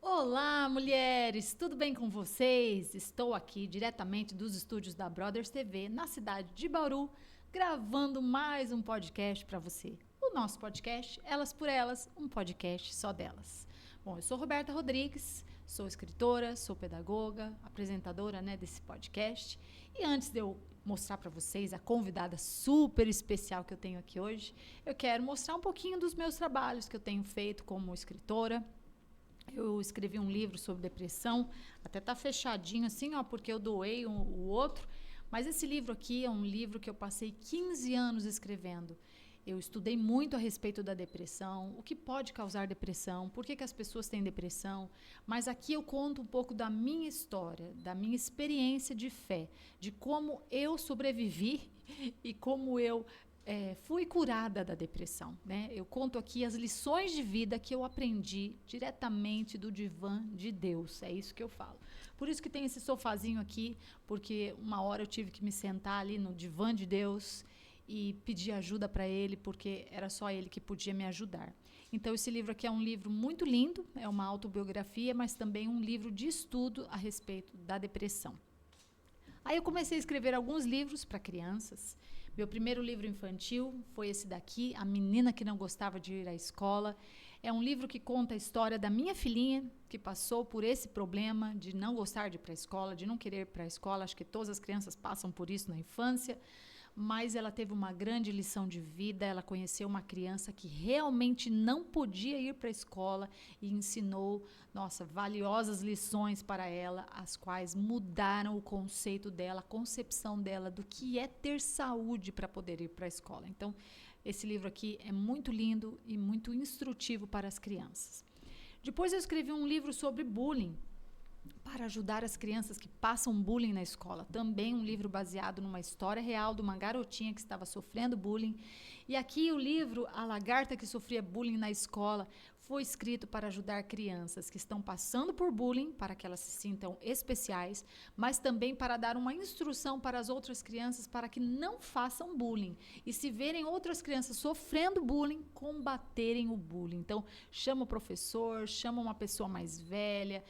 Olá, mulheres! Tudo bem com vocês? Estou aqui diretamente dos estúdios da Brothers TV, na cidade de Bauru, gravando mais um podcast para você. O nosso podcast, Elas por Elas, um podcast só delas. Bom, eu sou Roberta Rodrigues, sou escritora, sou pedagoga, apresentadora, desse podcast. E antes de eu mostrar para vocês a convidada super especial que eu tenho aqui hoje, eu quero mostrar um pouquinho dos meus trabalhos que eu tenho feito como escritora. Eu escrevi um livro sobre depressão, até tá fechadinho assim, ó, porque eu doei o outro. Mas esse livro aqui é um livro que eu passei 15 anos escrevendo. Eu estudei muito a respeito da depressão, o que pode causar depressão, por que as pessoas têm depressão. Mas aqui eu conto um pouco da minha história, da minha experiência de fé, de como eu sobrevivi e como eu fui curada da depressão, né? Eu conto aqui as lições de vida que eu aprendi diretamente do divã de Deus. É isso que eu falo. Por isso que tem esse sofazinho aqui, porque uma hora eu tive que me sentar ali no divã de Deus e pedir ajuda para ele, porque era só ele que podia me ajudar. Então esse livro aqui é um livro muito lindo, é uma autobiografia, mas também um livro de estudo a respeito da depressão. Aí eu comecei a escrever alguns livros para crianças. Meu primeiro livro infantil foi esse daqui, A Menina que Não Gostava de Ir à Escola. É um livro que conta a história da minha filhinha, que passou por esse problema de não gostar de ir para a escola, de não querer ir para a escola. Acho que todas as crianças passam por isso na infância. Mas ela teve uma grande lição de vida. Ela conheceu uma criança que realmente não podia ir para a escola e ensinou, nossa, valiosas lições para ela, as quais mudaram o conceito dela, a concepção dela do que é ter saúde para poder ir para a escola. Então, esse livro aqui é muito lindo e muito instrutivo para as crianças. Depois eu escrevi um livro sobre bullying, para ajudar as crianças que passam bullying na escola. Também um livro baseado numa história real de uma garotinha que estava sofrendo bullying. E aqui o livro A Lagarta que Sofria Bullying na Escola foi escrito para ajudar crianças que estão passando por bullying, para que elas se sintam especiais, mas também para dar uma instrução para as outras crianças para que não façam bullying. E se verem outras crianças sofrendo bullying, combaterem o bullying. Então, chama o professor, chama uma pessoa mais velha,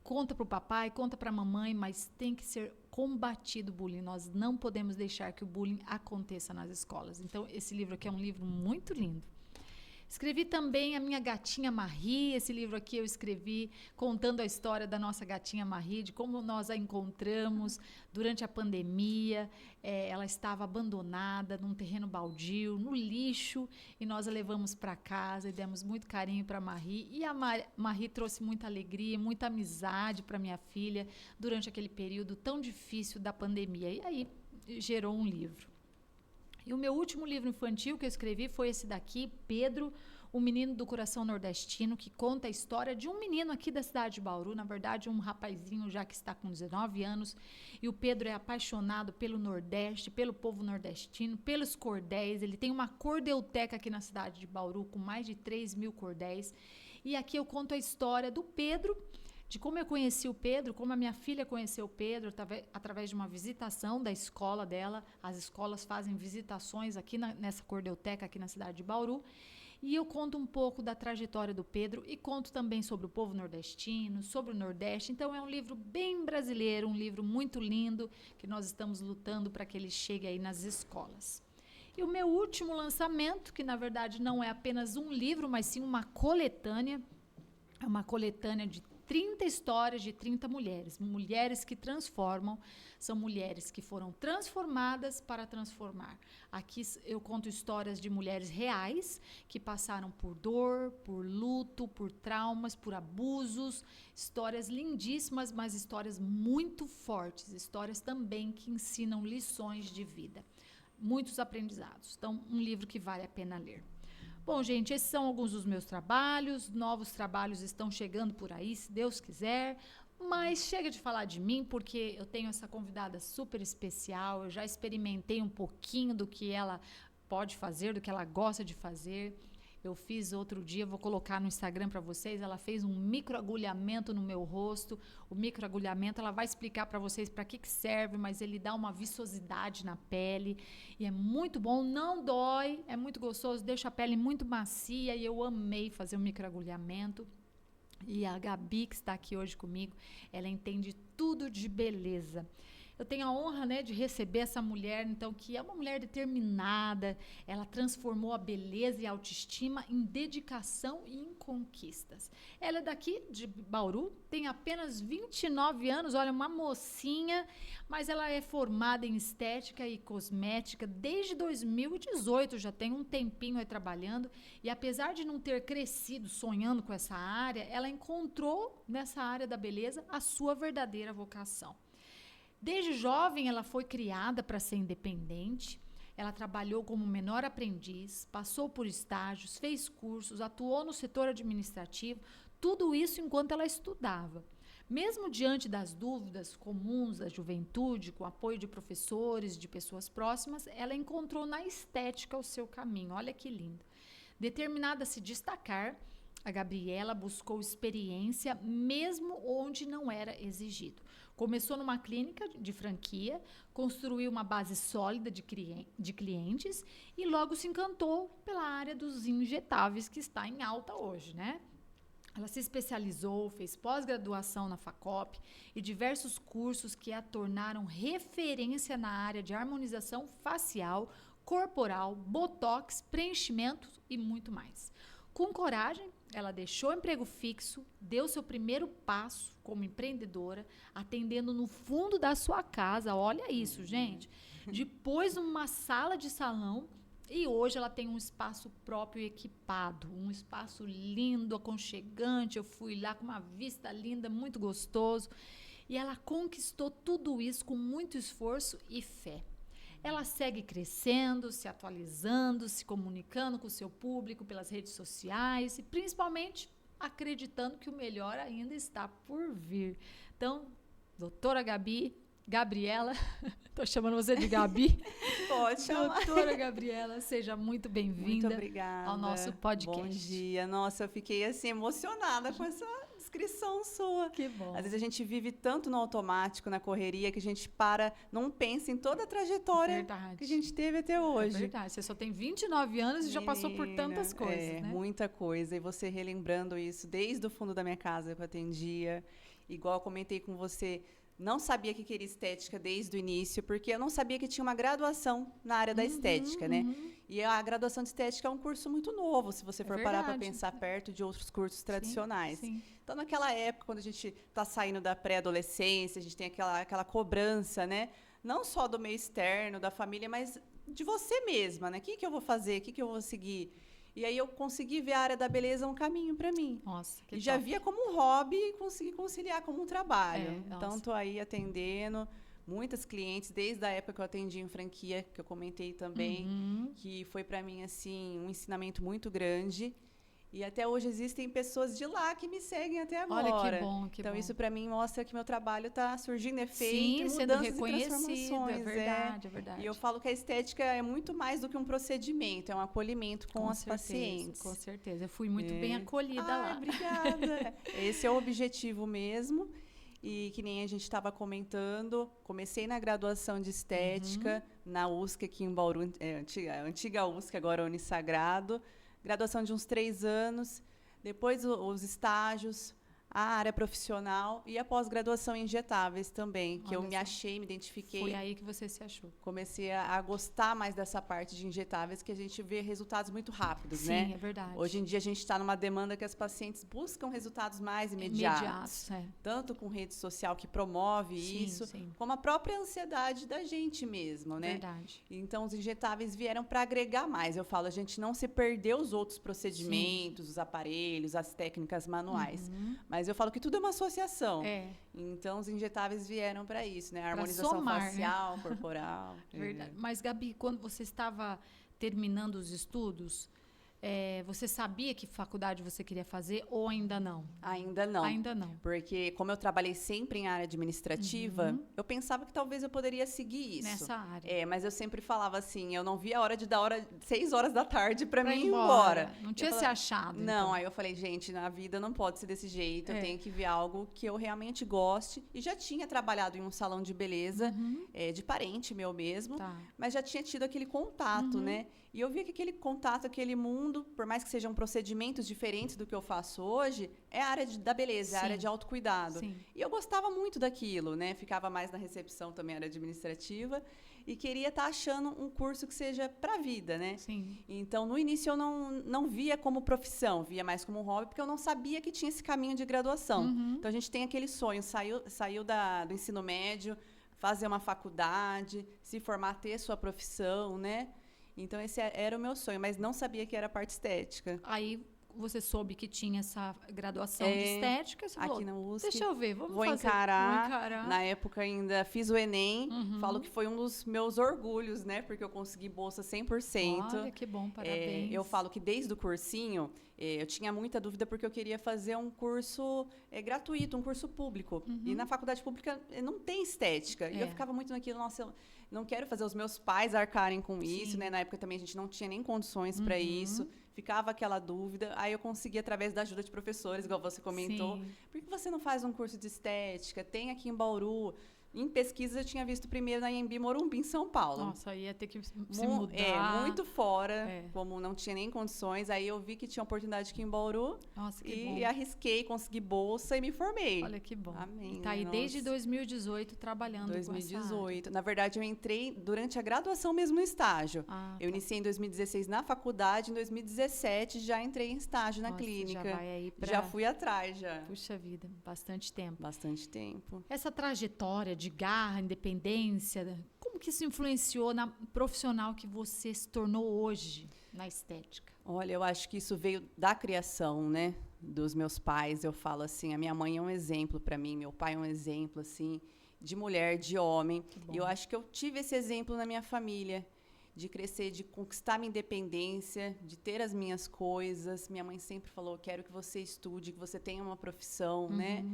conta para o papai, conta para a mamãe, mas tem que ser combatido o bullying. Nós não podemos deixar que o bullying aconteça nas escolas. Então, esse livro aqui é um livro muito lindo. Escrevi também A Minha Gatinha Marie. Esse livro aqui eu escrevi contando a história da nossa gatinha Marie, de como nós a encontramos durante a pandemia. Ela estava abandonada num terreno baldio, no lixo, e nós a levamos para casa e demos muito carinho para Marie. E a Marie trouxe muita alegria, muita amizade para minha filha durante aquele período tão difícil da pandemia. E aí gerou um livro. E o meu último livro infantil que eu escrevi foi esse daqui, Pedro, o Menino do Coração Nordestino, que conta a história de um menino aqui da cidade de Bauru, na verdade um rapazinho já que está com 19 anos, e o Pedro é apaixonado pelo Nordeste, pelo povo nordestino, pelos cordéis. Ele tem uma cordeuteca aqui na cidade de Bauru com mais de 3.000 cordéis, e aqui eu conto a história do Pedro, de como eu conheci o Pedro, como a minha filha conheceu o Pedro, através de uma visitação da escola dela. As escolas fazem visitações aqui nessa cordeuteca, aqui na cidade de Bauru. E eu conto um pouco da trajetória do Pedro e conto também sobre o povo nordestino, sobre o Nordeste. Então é um livro bem brasileiro, um livro muito lindo, que nós estamos lutando para que ele chegue aí nas escolas. E o meu último lançamento, que na verdade não é apenas um livro, mas sim uma coletânea, é uma coletânea de 30 histórias de 30 mulheres. Mulheres que transformam, são mulheres que foram transformadas para transformar. Aqui eu conto histórias de mulheres reais que passaram por dor, por luto, por traumas, por abusos. Histórias lindíssimas, mas histórias muito fortes. Histórias também que ensinam lições de vida. Muitos aprendizados. Então, um livro que vale a pena ler. Bom, gente, esses são alguns dos meus trabalhos. Novos trabalhos estão chegando por aí, se Deus quiser. Mas chega de falar de mim, porque eu tenho essa convidada super especial. Eu já experimentei um pouquinho do que ela pode fazer, do que ela gosta de fazer. Eu fiz outro dia, vou colocar no Instagram para vocês, ela fez um microagulhamento no meu rosto. O microagulhamento, ela vai explicar para vocês para que serve, mas ele dá uma viçosidade na pele e é muito bom, não dói, é muito gostoso, deixa a pele muito macia e eu amei fazer o microagulhamento. E a Gabi, que está aqui hoje comigo, ela entende tudo de beleza. Eu tenho a honra, né, de receber essa mulher, então, que é uma mulher determinada. Ela transformou a beleza e a autoestima em dedicação e em conquistas. Ela é daqui de Bauru, tem apenas 29 anos, olha, uma mocinha, mas ela é formada em estética e cosmética desde 2018, já tem um tempinho aí trabalhando. E apesar de não ter crescido sonhando com essa área, ela encontrou nessa área da beleza a sua verdadeira vocação. Desde jovem, ela foi criada para ser independente. Ela trabalhou como menor aprendiz, passou por estágios, fez cursos, atuou no setor administrativo, tudo isso enquanto ela estudava. Mesmo diante das dúvidas comuns da juventude, com apoio de professores, de pessoas próximas, ela encontrou na estética o seu caminho. Olha que lindo. Determinada a se destacar, a Gabriela buscou experiência mesmo onde não era exigido. Começou numa clínica de franquia, construiu uma base sólida de clientes e logo se encantou pela área dos injetáveis, que está em alta hoje, né? Ela se especializou, fez pós-graduação na FACOP e diversos cursos que a tornaram referência na área de harmonização facial, corporal, botox, preenchimento e muito mais. Com coragem, ela deixou o emprego fixo, deu seu primeiro passo como empreendedora, atendendo no fundo da sua casa. Olha isso, gente. Depois, numa sala de salão, e hoje ela tem um espaço próprio e equipado, um espaço lindo, aconchegante. Eu fui lá com uma vista linda, muito gostoso. E ela conquistou tudo isso com muito esforço e fé. Ela segue crescendo, se atualizando, se comunicando com o seu público pelas redes sociais e, principalmente, acreditando que o melhor ainda está por vir. Então, doutora Gabriela, estou chamando você de Gabi. Pode chamar. Doutora Gabriela, seja muito bem-vinda ao nosso podcast. Bom dia. Nossa, eu fiquei assim emocionada com essa descrição sua. Que bom. Às vezes a gente vive tanto no automático, na correria, que a gente não pensa em toda a trajetória que a gente teve até hoje. É verdade. Você só tem 29 anos e já passou por tantas coisas, né? Muita coisa. E você relembrando isso desde o fundo da minha casa que eu atendia. Igual eu comentei com você, não sabia que queria estética desde o início, porque eu não sabia que tinha uma graduação na área da estética, né? E a graduação de estética é um curso muito novo, se você for parar para pensar perto de outros cursos tradicionais. Sim. Então, naquela época, quando a gente está saindo da pré-adolescência, a gente tem aquela cobrança, né? Não só do meio externo, da família, mas de você mesma, né? O que eu vou fazer? O que eu vou seguir? E aí eu consegui ver a área da beleza um caminho para mim. Nossa, que e já via como um hobby e consegui conciliar como um trabalho. Então, estou aí atendendo muitas clientes, desde a época que eu atendi em franquia, que eu comentei também, que foi para mim assim um ensinamento muito grande. E até hoje existem pessoas de lá que me seguem até agora. Olha, que bom, Então, isso para mim mostra que meu trabalho está surgindo efeito, sim, sendo reconhecido, e transformações. É verdade. E eu falo que a estética é muito mais do que um procedimento, é um acolhimento com as pacientes. Com certeza, eu fui muito bem acolhida lá. Obrigada. Esse é o objetivo mesmo. E que nem a gente estava comentando, comecei na graduação de estética, na USC aqui em Bauru, antiga USC, agora Unisagrado. Graduação de uns 3 anos, depois os estágios, a área profissional e a pós-graduação em injetáveis também, que eu me achei, me identifiquei. Foi aí que você se achou. Comecei a gostar mais dessa parte de injetáveis, que a gente vê resultados muito rápidos, né? Sim, é verdade. Hoje em dia a gente está numa demanda que as pacientes buscam resultados mais imediatos. Tanto com rede social que promove isso, como a própria ansiedade da gente mesmo, né? Verdade. Então, os injetáveis vieram para agregar mais. Eu falo, a gente não se perdeu os outros procedimentos, os aparelhos, as técnicas manuais. Mas eu falo que tudo é uma associação. Então, os injetáveis vieram para isso, né? A harmonização facial, né? Corporal. Verdade. Mas, Gabi, quando você estava terminando os estudos, você sabia que faculdade você queria fazer ou ainda não? Ainda não. Ainda não. Porque, como eu trabalhei sempre em área administrativa, eu pensava que talvez eu poderia seguir isso. Nessa área. Mas eu sempre falava assim, eu não via a hora de dar 6 horas da tarde para mim ir embora. Não tinha se achado. Não, então. Aí eu falei, gente, na vida não pode ser desse jeito, eu tenho que ver algo que eu realmente goste. E já tinha trabalhado em um salão de beleza, de parente meu mesmo, mas já tinha tido aquele contato, né? E eu via que aquele contato, aquele mundo, por mais que sejam procedimentos diferentes do que eu faço hoje, é a área da beleza, é a área de autocuidado. Sim. E eu gostava muito daquilo, né? Ficava mais na recepção também, área administrativa, e queria estar achando um curso que seja para a vida, né? Sim. Então, no início, eu não via como profissão, via mais como hobby, porque eu não sabia que tinha esse caminho de graduação. Então, a gente tem aquele sonho, saiu do ensino médio, fazer uma faculdade, se formar, ter sua profissão, né? Então, esse era o meu sonho, mas não sabia que era a parte estética. Aí você soube que tinha essa graduação de estética, você falou, aqui na USP. deixa eu ver, vou encarar. Na época ainda fiz o Enem, falo que foi um dos meus orgulhos, né? Porque eu consegui bolsa 100%. Olha, que bom, parabéns. Eu falo que desde o cursinho, eu tinha muita dúvida porque eu queria fazer um curso gratuito, um curso público. E na faculdade pública não tem estética. E eu ficava muito naquilo, nossa, eu não quero fazer os meus pais arcarem com isso, né? Na época também a gente não tinha nem condições para isso. Ficava aquela dúvida. Aí eu consegui, através da ajuda de professores, igual você comentou. Sim. Por que você não faz um curso de estética? Tem aqui em Bauru. Em pesquisa, eu tinha visto primeiro na Anhembi Morumbi, em São Paulo. Nossa, ia ter que se mudar. Muito fora, como não tinha nem condições. Aí eu vi que tinha oportunidade aqui em Bauru. Nossa, que bom. E arrisquei, consegui bolsa e me formei. Olha que bom. Amém. E tá aí desde 2018 trabalhando com essa 2018. Na verdade, eu entrei durante a graduação mesmo no estágio. Eu iniciei em 2016 na faculdade, em 2017 já entrei em estágio na clínica. Já vai aí Já fui atrás, já. Puxa vida, bastante tempo. Bastante tempo. Essa trajetória de garra, independência, como que isso influenciou na profissional que você se tornou hoje na estética? Olha, eu acho que isso veio da criação, né, dos meus pais. Eu falo assim, a minha mãe é um exemplo para mim, meu pai é um exemplo, assim, de mulher, de homem. E eu acho que eu tive esse exemplo na minha família, de crescer, de conquistar minha independência, de ter as minhas coisas. Minha mãe sempre falou, quero que você estude, que você tenha uma profissão, né?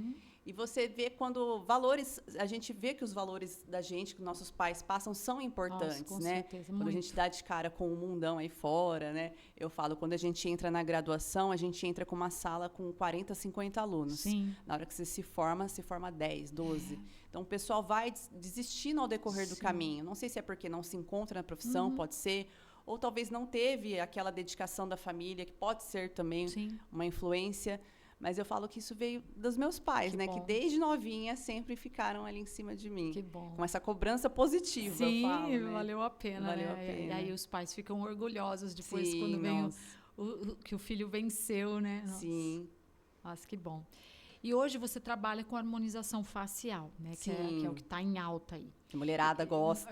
E você vê quando valores, a gente vê que os valores da gente, que nossos pais passam, são importantes, com né? certeza, quando a gente dá de cara com o mundão aí fora, né? Eu falo, quando a gente entra na graduação, a gente entra com uma sala com 40, 50 alunos. Sim. Na hora que você se forma 10, 12. Então, o pessoal vai desistindo ao decorrer do caminho. Não sei se é porque não se encontra na profissão, pode ser, ou talvez não teve aquela dedicação da família, que pode ser também uma influência. Mas eu falo que isso veio dos meus pais, né? Que desde novinha sempre ficaram ali em cima de mim. Que bom. Com essa cobrança positiva, Sim, eu falo, né? valeu a pena, Valeu né? a pena. E aí os pais ficam orgulhosos depois, Sim, quando vem nossa. que o filho venceu, né? Nossa. Sim. Nossa, que bom. E hoje você trabalha com harmonização facial, né? Que é o que está em alta aí. Que a mulherada gosta.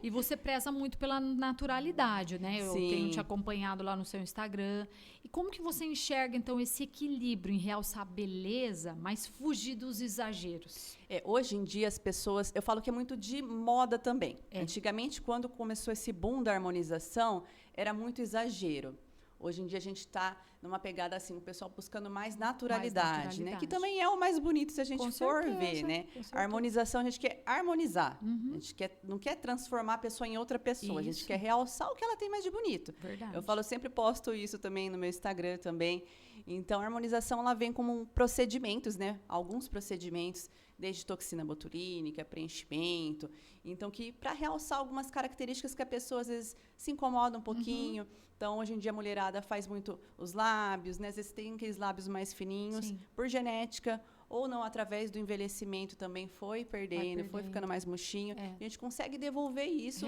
E você preza muito pela naturalidade, né? Eu tenho te acompanhado lá no seu Instagram. E como que você enxerga, então, esse equilíbrio em realçar a beleza, mas fugir dos exageros? Hoje em dia, as pessoas... Eu falo que é muito de moda também. Antigamente, quando começou esse boom da harmonização, era muito exagero. Hoje em dia, a gente está numa pegada assim, o pessoal buscando mais naturalidade, né? Que também é o mais bonito se a gente for ver, né? A harmonização, a gente quer harmonizar. A gente não quer transformar a pessoa em outra pessoa. Isso. A gente quer realçar o que ela tem mais de bonito. Verdade. Eu falo, eu sempre posto isso também no meu Instagram também. Então, a harmonização, ela vem como procedimentos, né? Alguns procedimentos, desde toxina botulínica, preenchimento. Então, que para realçar algumas características que a pessoa, às vezes, se incomoda um pouquinho. Então, hoje em dia, a mulherada faz muito os lábios, né? Às vezes tem aqueles lábios mais fininhos, por genética, ou não, através do envelhecimento também foi perdendo, foi ficando mais murchinho. A gente consegue devolver isso,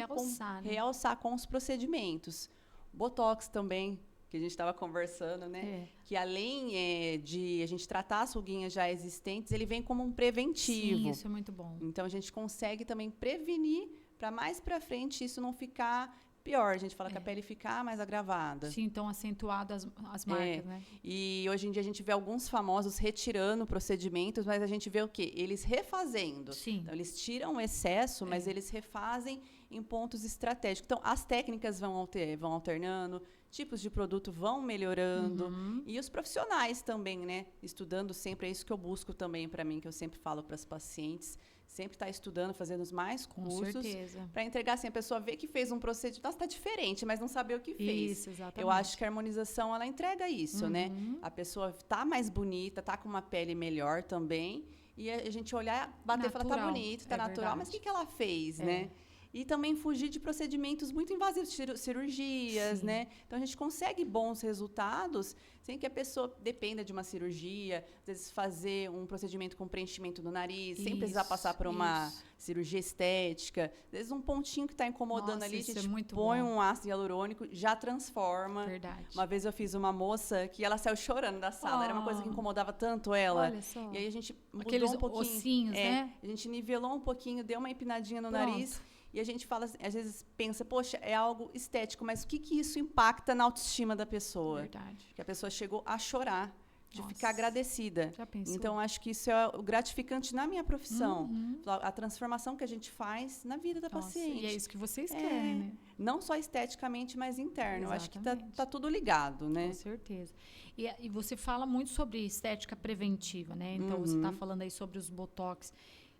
realçar com os procedimentos. Botox também, que a gente estava conversando, né? Que além de a gente tratar as ruguinhas já existentes, ele vem como um preventivo. Sim, isso é muito bom. Então, a gente consegue também prevenir para mais para frente isso não ficar pior. A gente fala que a pele ficar mais agravada. Sim, então acentuado as marcas, né? E hoje em dia a gente vê alguns famosos retirando procedimentos, mas a gente vê o quê? Eles refazendo. Sim. Então, eles tiram o excesso, mas eles refazem em pontos estratégicos. Então, as técnicas vão alternando, tipos de produto vão melhorando. E os profissionais também, né? Estudando sempre, é isso que eu busco também para mim, que eu sempre falo para as pacientes. Sempre estar estudando, fazendo os mais cursos. Para entregar, assim, a pessoa vê que fez um procedimento. Nossa, está diferente, mas não saber o que fez. Isso, exatamente. Eu acho que a harmonização, ela entrega isso, né? A pessoa tá mais bonita, tá com uma pele melhor também. E a gente olhar, bater e falar, tá bonito, tá natural. Mas o que ela fez, né? E também fugir de procedimentos muito invasivos, cirurgias, Sim. né? Então, a gente consegue bons resultados sem que a pessoa dependa de uma cirurgia, às vezes fazer um procedimento com preenchimento do nariz, sem precisar passar por uma cirurgia estética. Às vezes, um pontinho que está incomodando ali, a gente põe um ácido hialurônico, já transforma. Verdade. Uma vez eu fiz uma moça que ela saiu chorando da sala. Era uma coisa que incomodava tanto ela. Olha só. E aí, a gente mudou Aqueles um pouquinho. ossinhos, né? A gente nivelou um pouquinho, deu uma empinadinha no nariz. E a gente fala, às vezes pensa, poxa, é algo estético, mas o que isso impacta na autoestima da pessoa? Verdade. Que a pessoa chegou a chorar, de ficar agradecida. Já pensou? Então, acho que isso é o gratificante na minha profissão. A transformação que a gente faz na vida da paciente. E é isso que vocês querem, né? Não só esteticamente, mas interno. Eu acho que Exatamente. tá tudo ligado, né? Com certeza. E você fala muito sobre estética preventiva, né? Então, você está falando aí sobre os botox.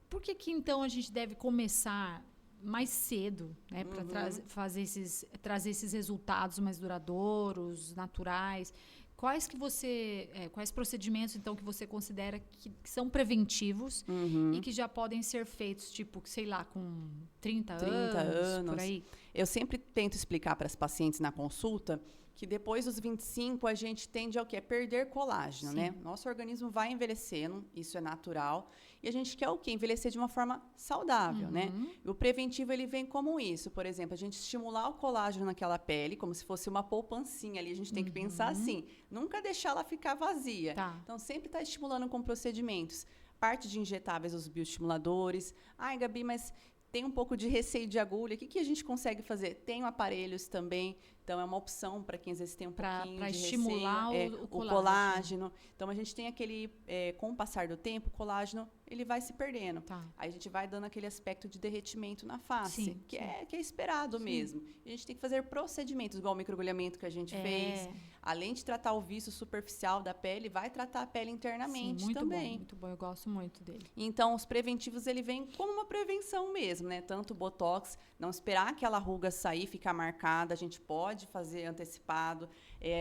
Por que então, a gente deve começar mais cedo, né, para trazer esses resultados mais duradouros, naturais? Quais procedimentos então que você considera que são preventivos e que já podem ser feitos, tipo, sei lá, com 30 anos, por aí? Eu sempre tento explicar para as pacientes na consulta que depois dos 25 a gente tende ao quê? Perder colágeno, né? Nosso organismo vai envelhecendo, isso é natural. E a gente quer o quê? Envelhecer de uma forma saudável, né? E o preventivo, ele vem como isso. Por exemplo, a gente estimular o colágeno naquela pele, como se fosse uma poupancinha ali. A gente tem que pensar assim, nunca deixar ela ficar vazia. Então, sempre está estimulando com procedimentos. Parte de injetáveis, os bioestimuladores. Ai, Gabi, mas tem um pouco de receio de agulha. O que a gente consegue fazer? Tem aparelhos também. Então, é uma opção para quem às vezes tem um pouquinho de estimular receio. o colágeno. Então, a gente tem aquele... com o passar do tempo, o colágeno, ele vai se perdendo. Aí, a gente vai dando aquele aspecto de derretimento na face, que é esperado mesmo. E a gente tem que fazer procedimentos, igual o microagulhamento que a gente fez. Além de tratar o vício superficial da pele, vai tratar a pele internamente também. Muito bom. Eu gosto muito dele. Então, os preventivos, ele vem como uma prevenção mesmo, né? Tanto o botox, não esperar aquela ruga sair, ficar marcada. A gente pode fazer antecipado.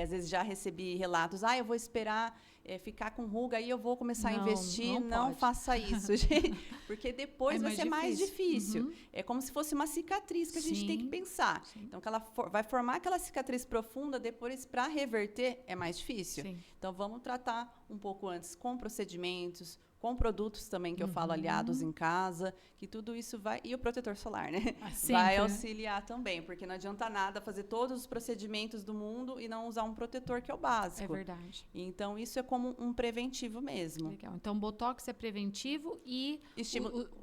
Às vezes já recebi relatos, eu vou esperar ficar com ruga, aí eu vou começar a investir. Não faça isso, gente, porque depois vai ser mais difícil. É como se fosse uma cicatriz que a gente tem que pensar. Então, que ela vai formar aquela cicatriz profunda, depois, para reverter, é mais difícil. Então, vamos tratar um pouco antes com procedimentos, com produtos também que eu falo aliados em casa, que tudo isso vai... E o protetor solar, né? Vai auxiliar também, porque não adianta nada fazer todos os procedimentos do mundo e não usar um protetor, que é o básico. É verdade. Então, isso é como um preventivo mesmo. Legal. Então, botox é preventivo e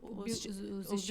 os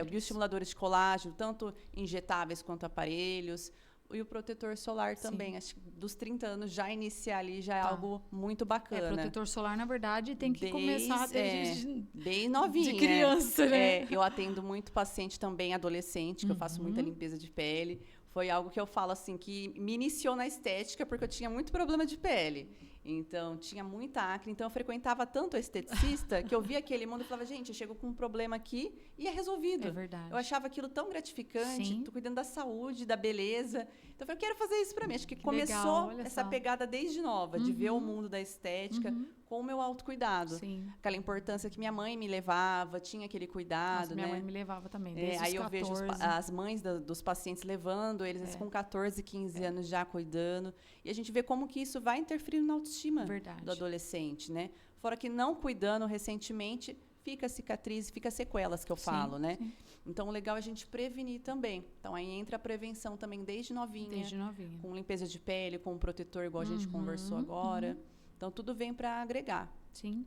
bioestimuladores de colágeno, tanto injetáveis quanto aparelhos. E o protetor solar também. Acho que dos 30 anos já iniciar ali já é algo muito bacana. Protetor solar, na verdade, tem que começar desde novinha. De criança, né? Eu atendo muito paciente também, adolescente, que eu faço muita limpeza de pele. Foi algo que eu falo assim, que me iniciou na estética, porque eu tinha muito problema de pele. Então, tinha muita acne. Então, eu frequentava tanto a esteticista que eu via aquele mundo e falava, gente, eu chego com um problema aqui e é resolvido. É verdade. Eu achava aquilo tão gratificante. Estou cuidando da saúde, da beleza. Então, eu falei, eu quero fazer isso para mim. Acho que começou essa pegada desde nova, de ver o mundo da estética com o meu autocuidado. Aquela importância que minha mãe me levava, tinha aquele cuidado. Nossa, minha mãe me levava também, desde aí os 14. Eu vejo as mães dos pacientes levando eles com 14, 15 anos já cuidando. E a gente vê como que isso vai interferindo na autoestima do adolescente, né? Fora que não cuidando recentemente, fica cicatriz, fica sequelas, que eu falo, né? Então, o legal é a gente prevenir também. Então, aí entra a prevenção também desde novinha. Desde novinha. Com limpeza de pele, com protetor, igual a gente conversou agora. Então, tudo vem para agregar. Sim.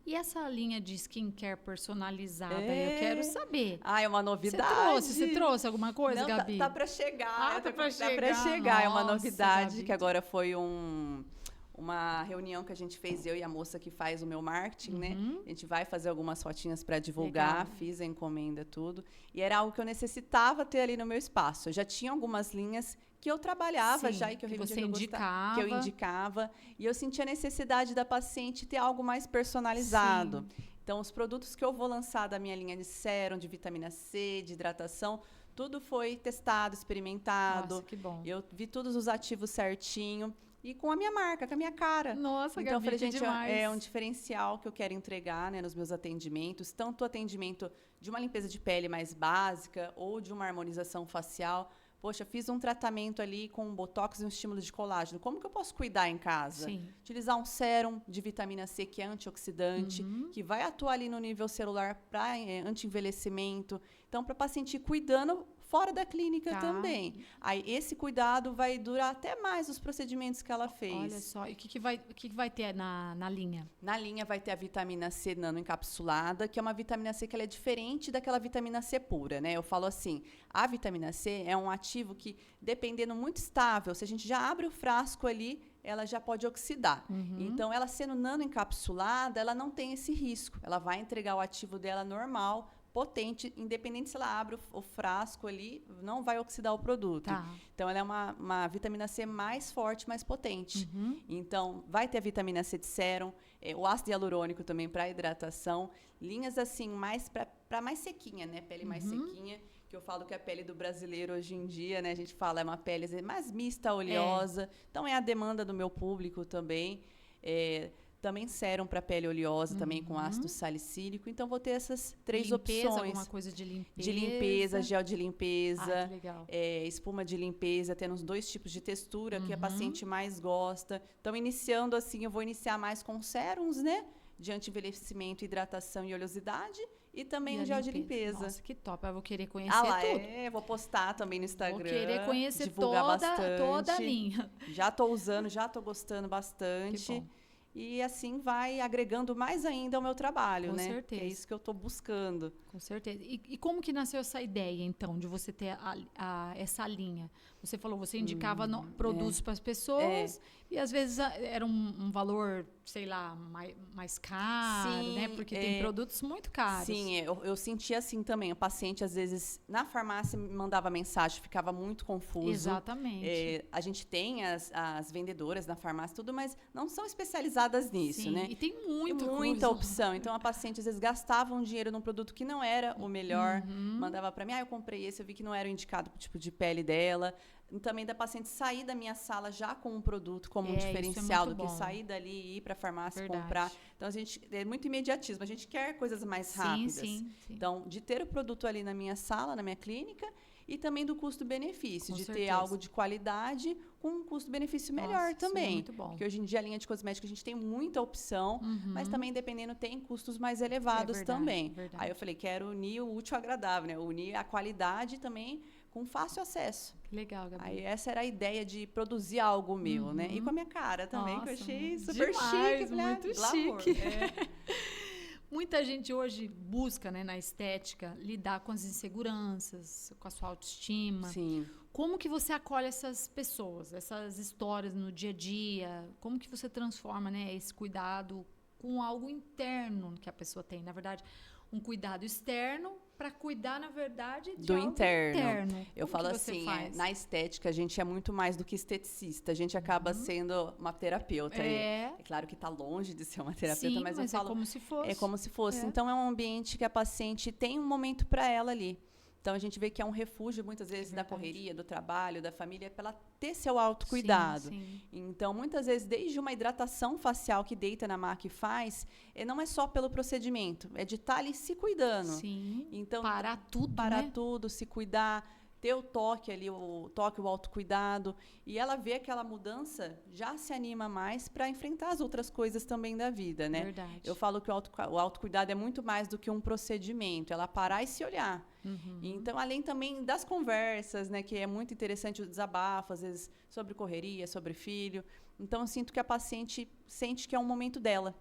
E essa linha de skincare personalizada, eu quero saber. É uma novidade. Você trouxe alguma coisa, não, Gabi? Tá para chegar. Tá para chegar. É uma novidade, Gabi, que agora foi uma reunião que a gente fez, eu e a moça que faz o meu marketing, né? A gente vai fazer algumas fotinhas para divulgar, fiz a encomenda, tudo. E era algo que eu necessitava ter ali no meu espaço. Eu já tinha algumas linhas que eu trabalhava já e que eu indicava. Que eu indicava. E eu sentia a necessidade da paciente ter algo mais personalizado. Então, os produtos que eu vou lançar da minha linha de sérum, de vitamina C, de hidratação, tudo foi testado, experimentado. Nossa, que bom. Eu vi todos os ativos certinho. e com a minha marca, com a minha cara. Nossa, então, eu Gabi, falei, gente, demais. é um diferencial que eu quero entregar, né, nos meus atendimentos, tanto o atendimento de uma limpeza de pele mais básica ou de uma harmonização facial. Poxa, fiz um tratamento ali com um botox e um estímulo de colágeno. Como que eu posso cuidar em casa? Sim. Utilizar um sérum de vitamina C, que é antioxidante, que vai atuar ali no nível celular para anti-envelhecimento. Então, para o paciente ir cuidando fora da clínica também. Aí, esse cuidado vai durar até mais os procedimentos que ela fez. Olha só, e o que vai ter na linha? Na linha vai ter a vitamina C nanoencapsulada, que é uma vitamina C que ela é diferente daquela vitamina C pura, né? Eu falo assim, a vitamina C é um ativo que, dependendo muito estável, se a gente já abre o frasco ali, ela já pode oxidar. Então, ela sendo nanoencapsulada, ela não tem esse risco. Ela vai entregar o ativo dela normal, potente, independente se ela abre o frasco ali, não vai oxidar o produto. Então, ela é uma vitamina C mais forte, mais potente. Então, vai ter a vitamina C de sérum, o ácido hialurônico também para hidratação, linhas assim, mais para mais sequinha, né? Pele mais sequinha, que eu falo que a pele do brasileiro hoje em dia, né? A gente fala, é uma pele às vezes, mais mista, oleosa. Então, é a demanda do meu público também. Também sérum para pele oleosa, também com ácido salicílico. Então, vou ter essas três opções. Alguma coisa de limpeza? De limpeza, gel de limpeza, que legal. Espuma de limpeza, tendo os dois tipos de textura que a paciente mais gosta. Então, iniciando assim, eu vou iniciar mais com sérums, né? De anti-envelhecimento, hidratação e oleosidade. E também o gel de limpeza. Nossa, que top. Eu vou querer conhecer tudo. Vou postar também no Instagram. Vou querer conhecer divulgar toda a linha. Já estou usando, já estou gostando bastante. Que bom. E assim vai agregando mais ainda ao meu trabalho, Com né? certeza. É isso que eu estou buscando. Com certeza. E como que nasceu essa ideia, então, de você ter essa linha? Você falou, você indicava produtos para as pessoas e às vezes era um valor, sei lá, mais caro, né? Porque tem produtos muito caros. Sim, eu sentia assim também. O paciente, às vezes, na farmácia me mandava mensagem, ficava muito confuso. Exatamente. A gente tem as vendedoras na farmácia, tudo, mas não são especializadas nisso, Sim, né? e tem muita opção. Então, a paciente, às vezes, gastava um dinheiro num produto que não era o melhor, mandava para mim, eu comprei esse, eu vi que não era o indicado pro tipo de pele dela. E também da paciente sair da minha sala já com um produto como um diferencial do que sair dali e ir para a farmácia comprar. Então, a gente é muito imediatismo. A gente quer coisas mais rápidas. Sim. Então, de ter o produto ali na minha sala, na minha clínica, e também do custo-benefício, de ter algo de qualidade com um custo-benefício melhor também. Isso é muito bom. Porque hoje em dia a linha de cosméticos a gente tem muita opção, mas também dependendo tem custos mais elevados também. Verdade. Aí eu falei, quero unir o útil ao agradável, né? Unir a qualidade também com fácil acesso. Legal, Gabi. Aí essa era a ideia de produzir algo meu, né? E com a minha cara também, que eu achei super demais, chique. Muito chique. Muita gente hoje busca, né, na estética, lidar com as inseguranças, com a sua autoestima. Sim. Como que você acolhe essas pessoas, essas histórias no dia a dia? Como que você transforma, né, esse cuidado com algo interno que a pessoa tem? Na verdade, um cuidado externo para cuidar, na verdade, de algo interno. Eu falo assim, na estética, a gente é muito mais do que esteticista. A gente acaba sendo uma terapeuta. É claro que está longe de ser uma terapeuta, mas eu falo... é como se fosse. É como se fosse. Então, é um ambiente que a paciente tem um momento para ela ali. Então, a gente vê que é um refúgio, muitas vezes, da correria, do trabalho, da família, para ela ter seu autocuidado. Sim. Então, muitas vezes, desde uma hidratação facial que deita na maca e faz, não é só pelo procedimento, é de estar ali se cuidando. Sim. Então, parar tudo, parar tudo, se cuidar, ter o toque ali, o autocuidado. E ela vê aquela mudança, já se anima mais para enfrentar as outras coisas também da vida, né? Verdade. Eu falo que o autocuidado é muito mais do que um procedimento, ela parar e se olhar. Então, além também das conversas, né, que é muito interessante o desabafo, às vezes, sobre correria, sobre filho. Então, eu sinto que a paciente sente que é um momento dela.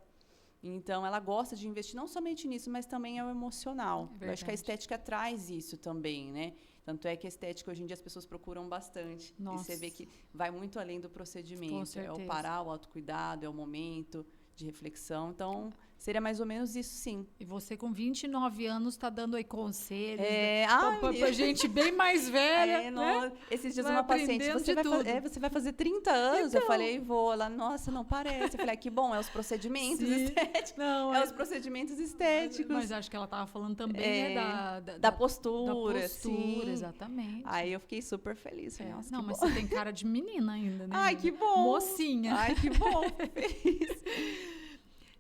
Então, ela gosta de investir não somente nisso, mas também é o emocional. Eu acho que a estética traz isso também, né? Tanto é que a estética, hoje em dia, as pessoas procuram bastante. Nossa. E você vê que vai muito além do procedimento. Com certeza. É o parar, o autocuidado, é o momento de reflexão. Então, Seria mais ou menos isso, sim. E você com 29 anos está dando aí conselhos Menina. pra gente bem mais velha, né? Esses dias Vai uma paciente, aprendendo você de você vai fazer 30 anos? Então. Eu falei, vou. Ela, nossa, não parece. Eu falei, que bom, é os procedimentos Sim. estéticos. Não, os procedimentos estéticos. Mas acho que ela estava falando também da postura. Da postura, sim. exatamente. Aí eu fiquei super feliz. Falei, nossa, não, que mas bom. você tem cara de menina ainda, né? Ai, que bom. Mocinha. Ai, que bom. Feliz.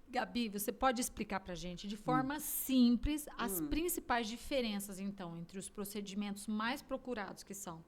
Gabi, você pode explicar pra gente de forma simples as principais diferenças, então, entre os procedimentos mais procurados, que são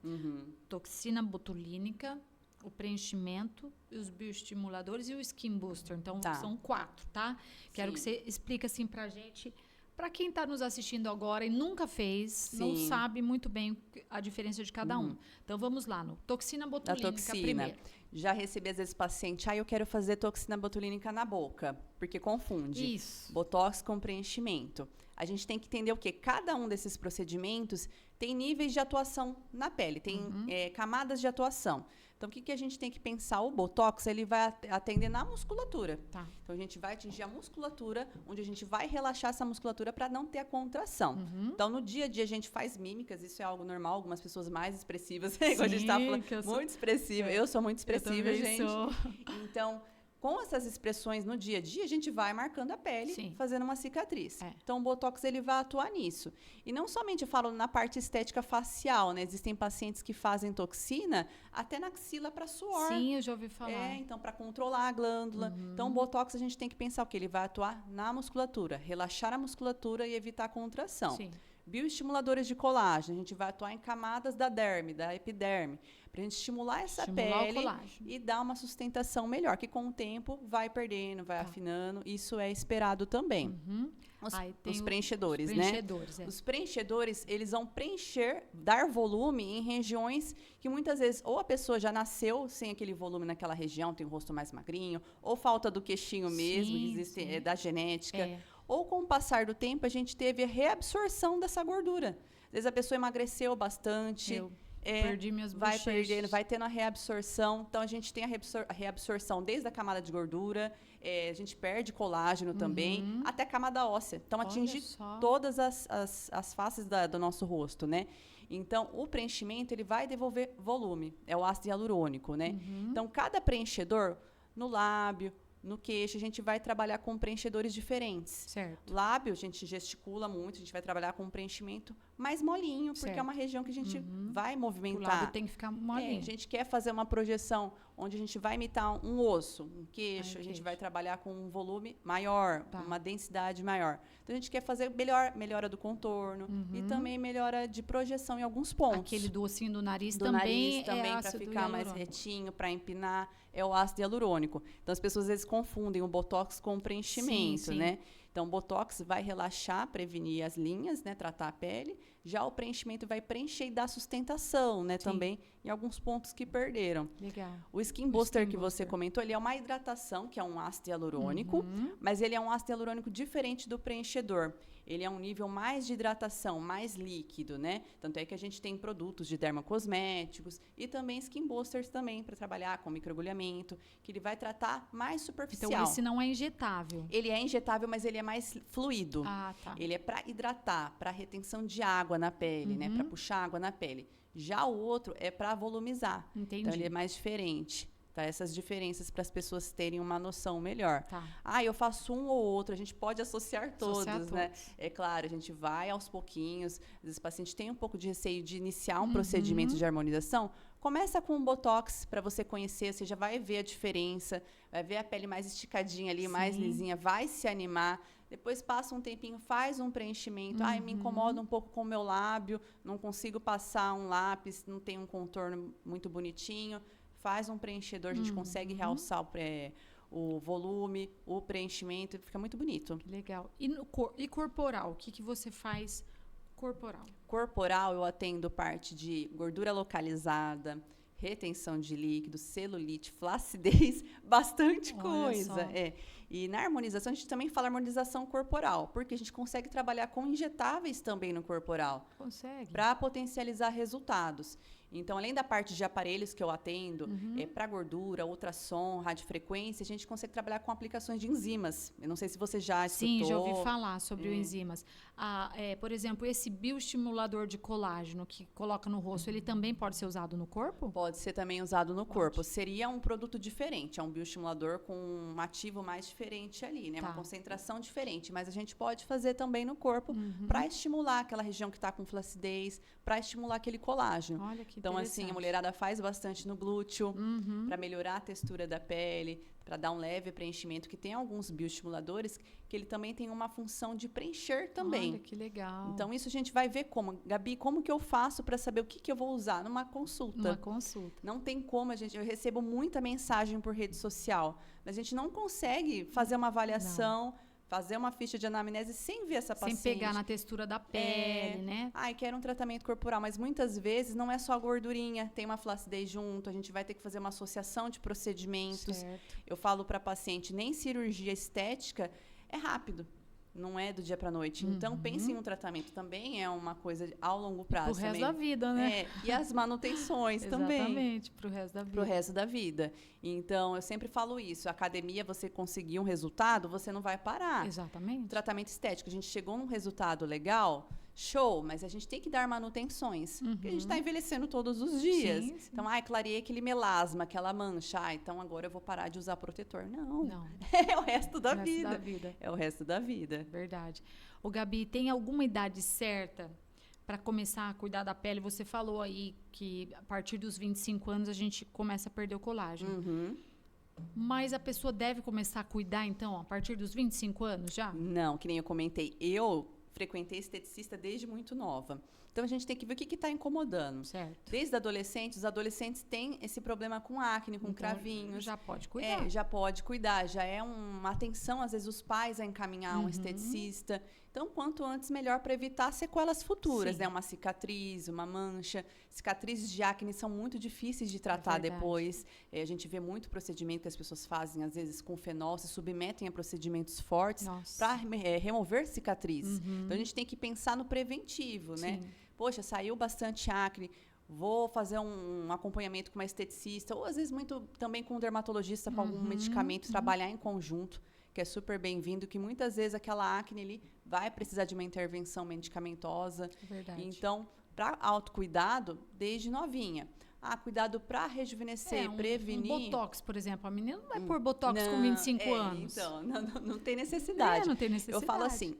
toxina botulínica, o preenchimento, os bioestimuladores e o skin booster. Então, são 4, tá? Quero que você explique assim pra gente. Para quem está nos assistindo agora e nunca fez, não sabe muito bem a diferença de cada um. Então, vamos lá no toxina botulínica primeiro. Já recebi, às vezes, paciente, eu quero fazer toxina botulínica na boca, porque confunde. Isso. Botox com preenchimento. A gente tem que entender o quê? Cada um desses procedimentos tem níveis de atuação na pele, tem camadas de atuação. Então, o que a gente tem que pensar? O Botox, ele vai atender na musculatura. Tá. Então, a gente vai atingir a musculatura, onde a gente vai relaxar essa musculatura para não ter a contração. Então, no dia a dia, a gente faz mímicas, isso é algo normal. Algumas pessoas mais expressivas, quando a gente está falando, muito expressiva. Eu sou muito expressiva, gente. Então, com essas expressões no dia a dia, a gente vai marcando a pele, fazendo uma cicatriz. Então, o Botox, ele vai atuar nisso. E não somente eu falo na parte estética facial, né? Existem pacientes que fazem toxina até na axila para suor. Sim, eu já ouvi falar. Então, para controlar a glândula. Então, o Botox, a gente tem que pensar o quê? Ele vai atuar na musculatura, relaxar a musculatura e evitar a contração. Sim. Bioestimuladores de colágeno, a gente vai atuar em camadas da derme, da epiderme, para a gente estimular essa pele e dar uma sustentação melhor, que com o tempo vai perdendo, vai afinando. Isso é esperado também. Os preenchedores, né? Os preenchedores, eles vão dar volume em regiões que muitas vezes ou a pessoa já nasceu sem aquele volume naquela região, tem o rosto mais magrinho, ou falta do queixinho mesmo, que existe da genética. Ou com o passar do tempo, a gente teve a reabsorção dessa gordura. Às vezes a pessoa emagreceu bastante. Perdi minhas bochechas. Vai perdendo, vai tendo a reabsorção. Então, a gente tem a reabsorção desde a camada de gordura, a gente perde colágeno também, até a camada óssea. Então, atinge todas as faces do nosso rosto, né? Então, o preenchimento, ele vai devolver volume. É o ácido hialurônico, né? Então, cada preenchedor, no lábio, no queixo, a gente vai trabalhar com preenchedores diferentes. Certo. Lábio, a gente gesticula muito, a gente vai trabalhar com um preenchimento mais molinho, porque é uma região que a gente vai movimentar. O lábio tem que ficar molinho. A gente quer fazer uma projeção onde a gente vai imitar um osso, um queixo, a gente vai trabalhar com um volume maior, uma densidade maior. Então, a gente quer fazer melhora do contorno e também melhora de projeção em alguns pontos. Aquele do ossinho do nariz também para ficar mais retinho, para empinar, é o ácido hialurônico. Então, as pessoas às vezes confundem o Botox com o preenchimento, né? Então, o Botox vai relaxar, prevenir as linhas, né? Tratar a pele. Já o preenchimento vai preencher e dar sustentação, né? Também em alguns pontos que perderam. Legal. O Skin Booster que você comentou, ele é uma hidratação, que é um ácido hialurônico, mas ele é um ácido hialurônico diferente do preenchedor. Ele é um nível mais de hidratação, mais líquido, né? Tanto é que a gente tem produtos de dermocosméticos e também Skin Boosters também, para trabalhar com microagulhamento, que ele vai tratar mais superficial. Então, esse não é injetável. Ele é injetável, mas ele é mais fluido. Ele é para hidratar, para retenção de água na pele, né? Para puxar água na pele. Já o outro é para volumizar. Entendi. Então, ele é mais diferente. Tá? Essas diferenças para as pessoas terem uma noção melhor. Eu faço um ou outro, a gente pode associar todos, né? É claro, a gente vai aos pouquinhos. Às vezes o paciente tem um pouco de receio de iniciar um procedimento de harmonização. Começa com um Botox para você conhecer, você já vai ver a diferença, vai ver a pele mais esticadinha ali, mais lisinha, vai se animar. Depois passa um tempinho, faz um preenchimento. Me incomoda um pouco com o meu lábio, não consigo passar um lápis, não tem um contorno muito bonitinho. Faz um preenchedor, a gente consegue realçar o volume, o preenchimento, fica muito bonito. Legal. E corporal? O que você faz corporal? Corporal, eu atendo parte de gordura localizada, retenção de líquido, celulite, flacidez, bastante coisa. E na harmonização, a gente também fala harmonização corporal, porque a gente consegue trabalhar com injetáveis também no corporal. Consegue. Para potencializar resultados. Então, além da parte de aparelhos que eu atendo, para gordura, ultrassom, radiofrequência, a gente consegue trabalhar com aplicações de enzimas. Eu não sei se você já escutou. Sim, já ouvi falar sobre enzimas. Por exemplo, esse bioestimulador de colágeno que coloca no rosto, ele também pode ser usado no corpo? Pode ser também usado no corpo. Seria um produto diferente, é um bioestimulador com um ativo mais diferente ali, né? Uma concentração diferente. Mas a gente pode fazer também no corpo para estimular aquela região que está com flacidez, para estimular aquele colágeno. Olha que então, assim, a mulherada faz bastante no glúteo, para melhorar a textura da pele, para dar um leve preenchimento, que tem alguns bioestimuladores que ele também tem uma função de preencher também. Olha, que legal. Então, isso a gente vai ver como. Gabi, como que eu faço para saber o que eu vou usar numa consulta? Uma consulta. Não tem como, eu recebo muita mensagem por rede social, mas a gente não consegue fazer uma avaliação, fazer uma ficha de anamnese sem ver essa paciente. Sem pegar na textura da pele, né? Ai, quero um tratamento corporal, mas muitas vezes não é só a gordurinha, tem uma flacidez junto, a gente vai ter que fazer uma associação de procedimentos. Certo. Eu falo para a paciente, nem cirurgia estética é rápido. Não é do dia para a noite. Então, pense em um tratamento. Também é uma coisa ao longo prazo. Pro resto da vida, né? E as manutenções também. Exatamente, pro resto da vida. Pro resto da vida. Então, eu sempre falo isso. A academia, você conseguir um resultado, você não vai parar. Exatamente. O tratamento estético, a gente chegou num resultado legal, show, mas a gente tem que dar manutenções. Porque a gente está envelhecendo todos os dias. Sim, sim. Então, clareei aquele melasma, aquela mancha. Então, agora eu vou parar de usar protetor. Não. É o resto da vida. É o resto da vida. Verdade. Ô, Gabi, tem alguma idade certa para começar a cuidar da pele? Você falou aí que a partir dos 25 anos a gente começa a perder o colágeno. Mas a pessoa deve começar a cuidar, então, a partir dos 25 anos já? Não, que nem eu comentei. Eu frequentei esteticista desde muito nova. Então, a gente tem que ver o que está incomodando. Certo. Desde adolescentes, os adolescentes têm esse problema com acne, com cravinhos. Já pode cuidar. Já pode cuidar. Já é uma atenção, às vezes, os pais a encaminhar um esteticista. Então, quanto antes, melhor para evitar sequelas futuras, né? Uma cicatriz, uma mancha. Cicatrizes de acne são muito difíceis de tratar depois. A gente vê muito procedimento que as pessoas fazem, às vezes, com fenol, se submetem a procedimentos fortes para remover cicatriz. Então, a gente tem que pensar no preventivo, né? Poxa, saiu bastante acne, vou fazer um acompanhamento com uma esteticista, ou às vezes muito também com um dermatologista, com algum medicamento, trabalhar em conjunto, que é super bem-vindo, que muitas vezes aquela acne ali vai precisar de uma intervenção medicamentosa. Verdade. Então, para autocuidado, desde novinha. Cuidado para rejuvenescer, prevenir. Um botox, por exemplo. A menina não vai pôr botox com 25 anos. Então, não tem necessidade. Não tem necessidade. Eu falo assim,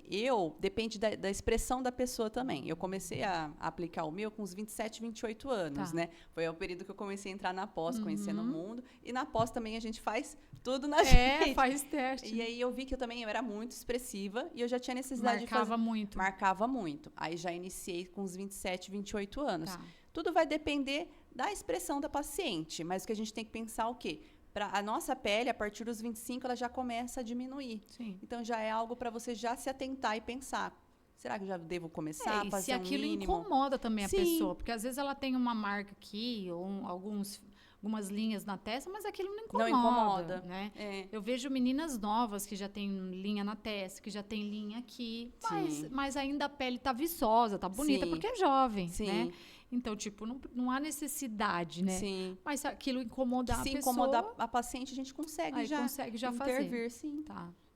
depende da expressão da pessoa também. Eu comecei a aplicar o meu com uns 27, 28 anos, né? Foi o período que eu comecei a entrar na pós, conhecendo o mundo. E na pós também a gente faz tudo na gente. Faz teste. E aí eu vi que eu era muito expressiva e eu já tinha necessidade de fazer. Marcava muito. Aí já iniciei com uns 27, 28 anos. Tudo vai depender da expressão da paciente, mas o que a gente tem que pensar é o quê? A nossa pele, a partir dos 25, ela já começa a diminuir. Sim. Então, já é algo para você já se atentar e pensar. Será que eu já devo começar a fazer se aquilo incomoda também a pessoa, porque às vezes ela tem uma marca aqui, ou algumas linhas na testa, mas aquilo não incomoda. Né? Eu vejo meninas novas que já têm linha na testa, que já tem linha aqui, mas ainda a pele tá viçosa, tá bonita, porque é jovem, né? Então, tipo, não há necessidade, né? Sim. Mas se aquilo incomodar a pessoa... Se incomodar a paciente, a gente consegue já fazer. intervir, sim.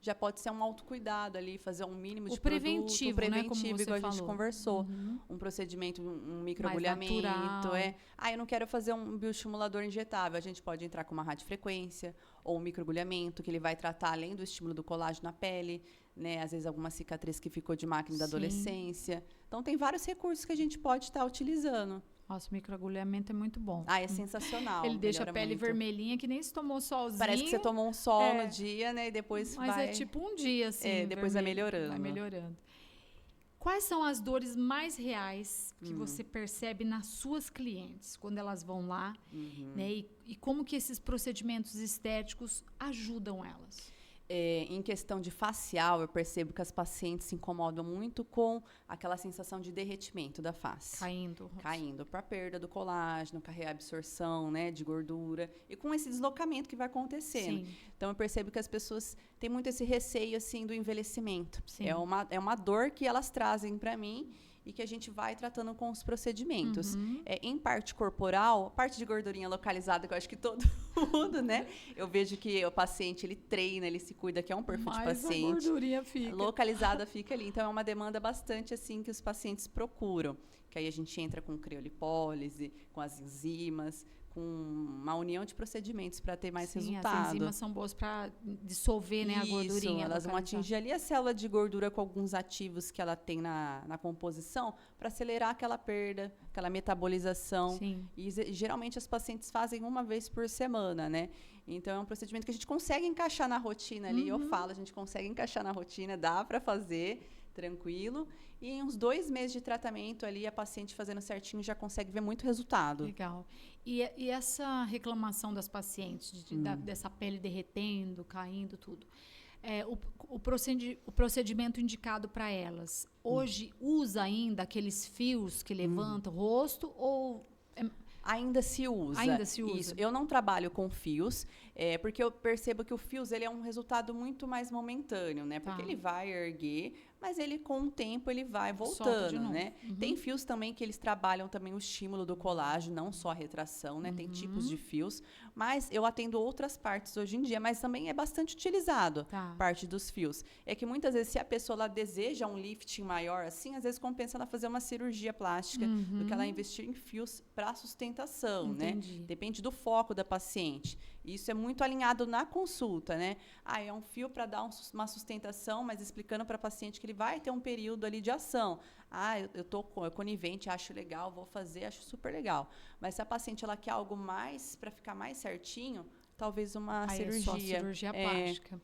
Já pode ser um autocuidado ali, fazer um mínimo de preventivo, produto. Né? Como você igual falou. A gente conversou. Um procedimento, um microagulhamento. Eu não quero fazer um bioestimulador injetável. A gente pode entrar com uma radiofrequência ou um microagulhamento, que ele vai tratar, além do estímulo do colágeno na pele, né? Às vezes alguma cicatriz que ficou de acne da adolescência. Então, tem vários recursos que a gente pode estar utilizando. Nossa, o microagulhamento é muito bom. É sensacional. Ele deixa a pele vermelhinha, que nem se tomou solzinho. Parece que você tomou um sol no dia, né? E depois Mas é tipo um dia, assim. Depois vai melhorando. Vai melhorando. Quais são as dores mais reais que você percebe nas suas clientes, quando elas vão lá? Né? E como que esses procedimentos estéticos ajudam elas? Em questão de facial, eu percebo que as pacientes se incomodam muito com aquela sensação de derretimento da face. Caindo para a perda do colágeno, com a reabsorção, né, de gordura e com esse deslocamento que vai acontecendo. Então, eu percebo que as pessoas têm muito esse receio assim, do envelhecimento. É uma dor que elas trazem para mim e que a gente vai tratando com os procedimentos. Em parte corporal, parte de gordurinha localizada, que eu acho que todo mundo, né? Eu vejo que o paciente, ele treina, ele se cuida, que é um perfil de paciente. A gordurinha fica. Localizada fica ali. Então, é uma demanda bastante, assim, que os pacientes procuram. Que aí a gente entra com criolipólise, com as enzimas, com uma união de procedimentos para ter mais resultado. As enzimas são boas para dissolver, né, a gordurinha. Elas vão atingir ali a célula de gordura com alguns ativos que ela tem na composição para acelerar aquela perda, aquela metabolização. Sim. E geralmente as pacientes fazem uma vez por semana, né? Então, é um procedimento que a gente consegue encaixar na rotina ali. Eu falo, a gente consegue encaixar na rotina, dá para fazer tranquilo. E em uns 2 meses de tratamento ali, a paciente fazendo certinho já consegue ver muito resultado. Legal. E essa reclamação das pacientes, dessa pele derretendo, caindo, tudo. O procedimento indicado para elas, hoje usa ainda aqueles fios que levantam o rosto ou... Ainda se usa. Ainda se usa. Isso. Eu não trabalho com fios, porque eu percebo que o fios ele é um resultado muito mais momentâneo, né? Porque ele vai erguer, mas ele com o tempo ele vai voltando, né? Tem fios também que eles trabalham também o estímulo do colágeno, não só a retração, né? Tem tipos de fios, mas eu atendo outras partes hoje em dia, mas também é bastante utilizado parte dos fios. É que muitas vezes se a pessoa ela deseja um lifting maior assim, às vezes compensa ela fazer uma cirurgia plástica do que ela investir em fios para sustentação, né? Depende do foco da paciente. Isso é muito alinhado na consulta, né? É um fio para dar uma sustentação, mas explicando para a paciente que ele vai ter um período ali de ação. Eu tô conivente, acho legal, vou fazer, acho super legal. Mas se a paciente ela quer algo mais para ficar mais certinho, talvez uma cirurgia. É só cirurgia plástica.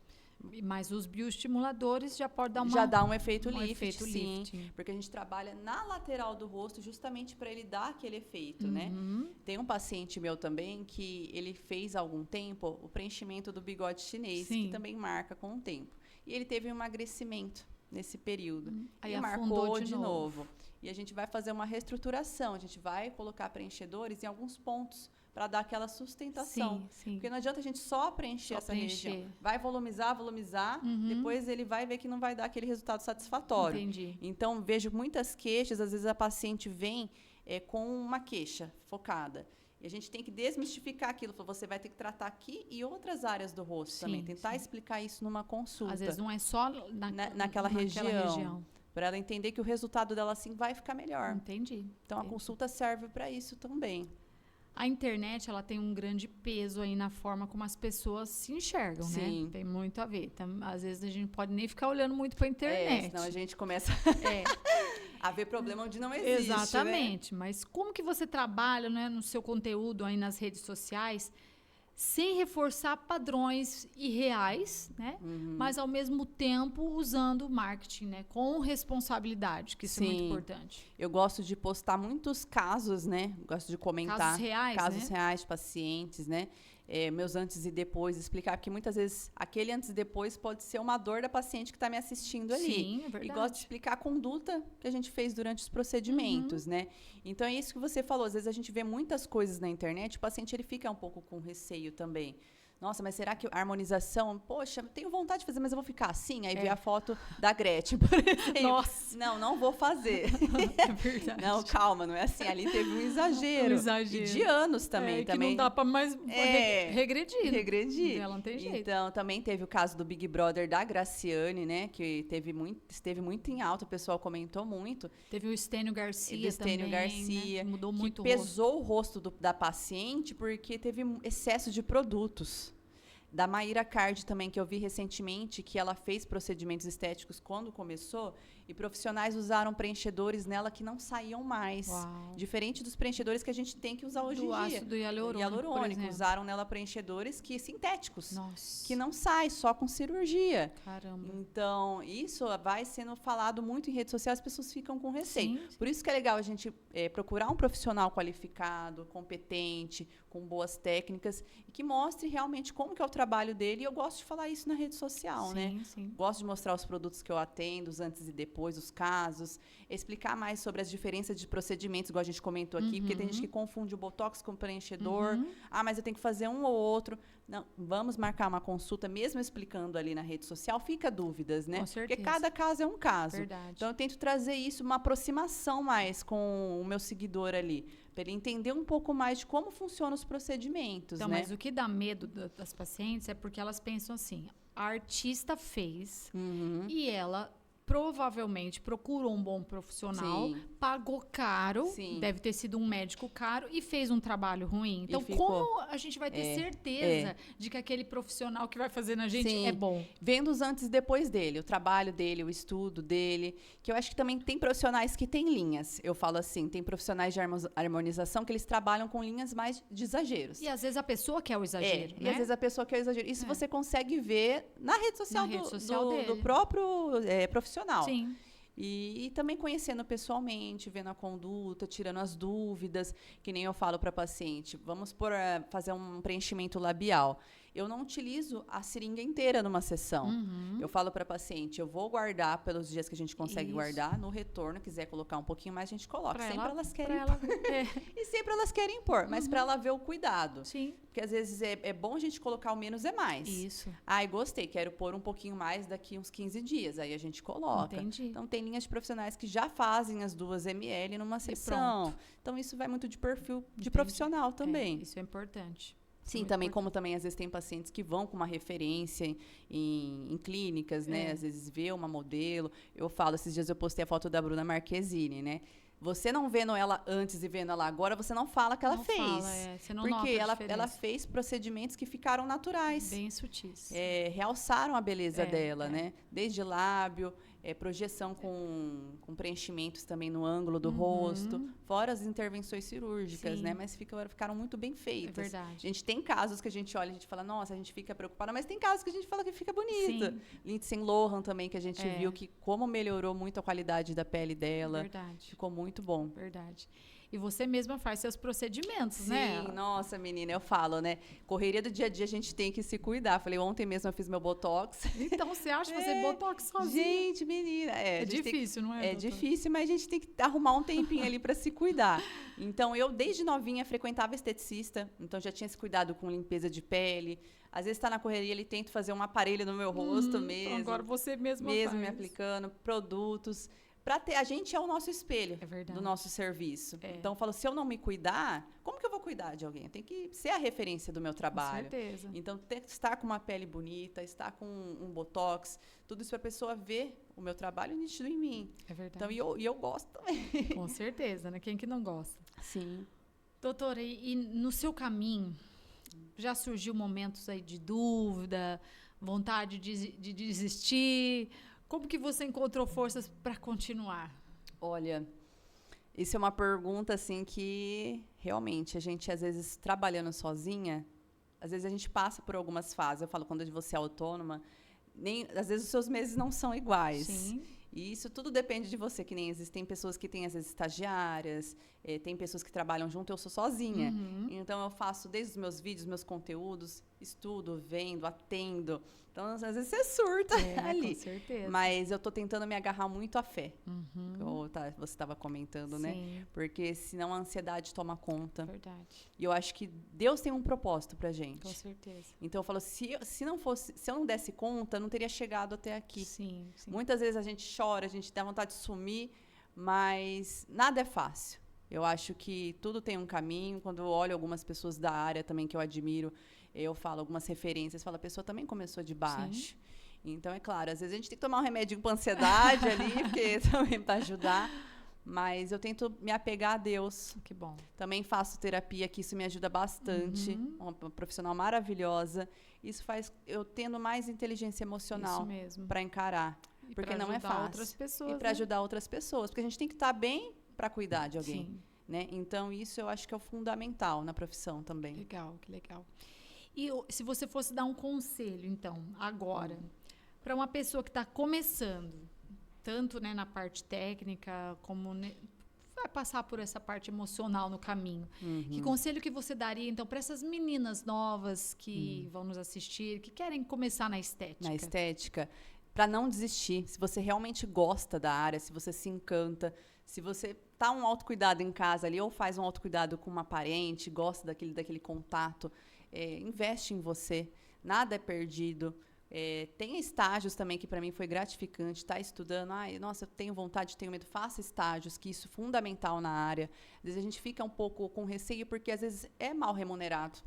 Mas os bioestimuladores já pode dar já dá um efeito lift, efeito sim, lifting. porque a gente trabalha na lateral do rosto justamente para ele dar aquele efeito, né? Tem um paciente meu também que ele fez há algum tempo o preenchimento do bigode chinês, que também marca com o tempo. E ele teve um emagrecimento nesse período. Aí e marcou de novo. E a gente vai fazer uma reestruturação, a gente vai colocar preenchedores em alguns pontos para dar aquela sustentação. Sim. Porque não adianta a gente só preencher essa região. Vai volumizar, depois ele vai ver que não vai dar aquele resultado satisfatório. Entendi. Então, vejo muitas queixas, às vezes a paciente vem com uma queixa focada. E a gente tem que desmistificar aquilo. Você vai ter que tratar aqui e outras áreas do rosto também. Tentar explicar isso numa consulta. Às vezes não é só naquela região. Para ela entender que o resultado dela, assim, vai ficar melhor. Entendi. Então, a consulta serve para isso também. A internet, ela tem um grande peso aí na forma como as pessoas se enxergam, né? Tem muito a ver. Então, às vezes, a gente pode nem ficar olhando muito para a internet. Senão a gente começa a ver problema onde não existe, Exatamente. Né? Mas como que você trabalha, né, no seu conteúdo aí nas redes sociais sem reforçar padrões irreais, né? Mas, ao mesmo tempo, usando o marketing, né? Com responsabilidade, que isso é muito importante. Eu gosto de postar muitos casos, né? Gosto de comentar. Casos reais de pacientes, né? Meus antes e depois, explicar, porque muitas vezes aquele antes e depois pode ser uma dor da paciente que está me assistindo ali. Sim, é verdade. E gosto de explicar a conduta que a gente fez durante os procedimentos, né? Então, é isso que você falou. Às vezes a gente vê muitas coisas na internet, o paciente ele fica um pouco com receio também. Nossa, mas será que a harmonização... Poxa, tenho vontade de fazer, mas eu vou ficar assim? Aí vê a foto da Gretchen, por exemplo. Nossa! Não vou fazer. É verdade. Não, calma, não é assim. Ali teve um exagero. E de anos também. Que não dá para mais regredir. Regredir. Ela não tem jeito. Então, também teve o caso do Big Brother da Graciane, né? Que esteve muito em alta, o pessoal comentou muito. Teve o Estênio Garcia também, né? Que mudou muito que pesou o rosto da paciente porque teve excesso de produtos. Da Maíra Card também, que eu vi recentemente, que ela fez procedimentos estéticos quando começou, e profissionais usaram preenchedores nela que não saíam mais. Uau. Diferente dos preenchedores que a gente tem que usar hoje em dia. Ácido hialurônico, usaram nela preenchedores sintéticos. Nossa. Que não sai, só com cirurgia. Caramba. Então, isso vai sendo falado muito em redes sociais, as pessoas ficam com receio. Sim. Por isso que é legal a gente procurar um profissional qualificado, competente, com boas técnicas, e que mostre realmente como que é o trabalho dele. E eu gosto de falar isso na rede social, né? Sim. Gosto de mostrar os produtos que eu atendo, os antes e depois, os casos, explicar mais sobre as diferenças de procedimentos, igual a gente comentou aqui, porque tem gente que confunde o botox com o preenchedor. Mas eu tenho que fazer um ou outro. não, vamos marcar uma consulta, mesmo explicando ali na rede social, fica dúvidas, né? Com certeza. Porque cada caso é um caso. Verdade. Então, eu tento trazer isso, uma aproximação mais com o meu seguidor ali, para ele entender um pouco mais de como funcionam os procedimentos, Então, né? mas o que dá medo das pacientes é porque elas pensam assim, a artista fez e ela provavelmente procurou um bom profissional, Sim. pagou caro, Sim. deve ter sido um médico caro e fez um trabalho ruim. Então, ficou. como a gente vai ter certeza de que aquele profissional que vai fazer na gente Sim. é bom? Vendo os antes e depois dele, o trabalho dele, o estudo dele, que eu acho que também tem profissionais que têm linhas. Eu falo assim, tem profissionais de harmonização que eles trabalham com linhas mais de exageros. E às vezes a pessoa quer o exagero, E né? às vezes a pessoa quer o exagero. Isso você consegue ver na rede social, Na rede social do dele. próprio profissional. Sim. E também conhecendo pessoalmente, vendo a conduta, tirando as dúvidas, que nem eu falo para paciente. Vamos fazer um preenchimento labial. Eu não utilizo a seringa inteira numa sessão. Eu falo para paciente, eu vou guardar pelos dias que a gente consegue guardar. No retorno, quiser colocar um pouquinho mais, a gente coloca. Sempre elas querem pôr. E sempre elas querem pôr, mas para ela ver o cuidado. Sim. Porque às vezes é bom a gente colocar o menos é mais. Isso. Ai, gostei, quero pôr um pouquinho mais daqui uns 15 dias. Aí a gente coloca. Entendi. Então, tem linhas de profissionais que já fazem as 2 ml numa sessão. Então, isso vai muito de perfil de profissional também. Isso é importante. Sim, também, como também às vezes tem pacientes que vão com uma referência em clínicas, né? Às vezes vê uma modelo. Eu falo, esses dias eu postei a foto da Bruna Marquezine, né? Você não vendo ela antes e vendo ela agora, você não fala que ela fez. Você não porque nota ela fez procedimentos que ficaram naturais. Bem sutis. Realçaram a beleza dela, né? Desde lábio, projeção com preenchimentos também no ângulo do rosto, fora as intervenções cirúrgicas, né? Mas ficaram muito bem feitas. É verdade. A gente tem casos que a gente olha e a gente fala, nossa, a gente fica preocupada, mas tem casos que a gente fala que fica bonita. Sim. Lindsay Lohan também, que a gente viu que como melhorou muito a qualidade da pele dela. Verdade. Ficou muito bom. Verdade. E você mesma faz seus procedimentos, Sim, né? Sim, nossa, menina, eu falo, né? Correria do dia a dia, a gente tem que se cuidar. Falei, ontem mesmo eu fiz meu Botox. Então, você acha fazer Botox sozinha? Gente, menina, é difícil, não é? É difícil, mas a gente tem que arrumar um tempinho ali para se cuidar. Então, eu, desde novinha, frequentava esteticista. Então, já tinha esse cuidado com limpeza de pele. Às vezes, está na correria, ele tenta fazer um aparelho no meu rosto mesmo. Então agora você mesma faz. me aplicando, produtos. A gente é o nosso espelho do nosso serviço. Então, eu falo, se eu não me cuidar, como que eu vou cuidar de alguém? Eu tenho que ser a referência do meu trabalho. Com certeza. Então, estar com uma pele bonita, estar com um botox, tudo isso para a pessoa ver o meu trabalho nítido em mim. É verdade. Então, eu gosto também. Com certeza, né? Quem que não gosta? Sim. Doutora, e no seu caminho, já surgiu momentos aí de dúvida, vontade de desistir? Como que você encontrou forças para continuar? Olha, isso é uma pergunta assim que realmente a gente às vezes trabalhando sozinha, às vezes a gente passa por algumas fases. Eu falo, quando você é autônoma, às vezes os seus meses não são iguais. Sim. E isso tudo depende de você, que nem existem pessoas que têm, às vezes, estagiárias, tem pessoas que trabalham junto, eu sou sozinha. Então, eu faço desde os meus vídeos, meus conteúdos, estudo, vendo, atendo. Então, às vezes, você surta ali. Com certeza. Mas eu tô tentando me agarrar muito à fé. Você estava comentando, Sim. né? Porque senão a ansiedade toma conta. Verdade. E eu acho que Deus tem um propósito pra gente. Com certeza. Então, eu falo, se eu não desse conta, eu não teria chegado até aqui. Sim. Muitas vezes a gente chora, a gente dá vontade de sumir, mas nada é fácil. Eu acho que tudo tem um caminho. Quando eu olho algumas pessoas da área também que eu admiro, eu falo algumas referências, falo, a pessoa também começou de baixo. Sim. Então, é claro, às vezes a gente tem que tomar um remédio para ansiedade ali, porque também para ajudar. Mas eu tento me apegar a Deus. Que bom. Também faço terapia, que isso me ajuda bastante. Uma profissional maravilhosa. Isso faz eu tendo mais inteligência emocional para encarar. Porque não é fácil. Outras pessoas, e para ajudar outras pessoas. Porque a gente tem que estar bem para cuidar de alguém. Sim. Né? Então, isso eu acho que é o fundamental na profissão também. Legal, que legal. E se você fosse dar um conselho, então, agora, para uma pessoa que está começando, tanto, né, na parte técnica, como vai passar por essa parte emocional no caminho. Que conselho que você daria, então, para essas meninas novas que vão nos assistir, que querem começar na estética? Na estética, para não desistir. Se você realmente gosta da área, se você se encanta, se você tá um autocuidado em casa ali, ou faz um autocuidado com uma parente, gosta daquele contato, investe em você. Nada é perdido. Tem estágios também que para mim foi gratificante. Tá estudando, nossa, eu tenho vontade, tenho medo. Faça estágios, que isso é fundamental na área. Às vezes a gente fica um pouco com receio porque às vezes é mal remunerado.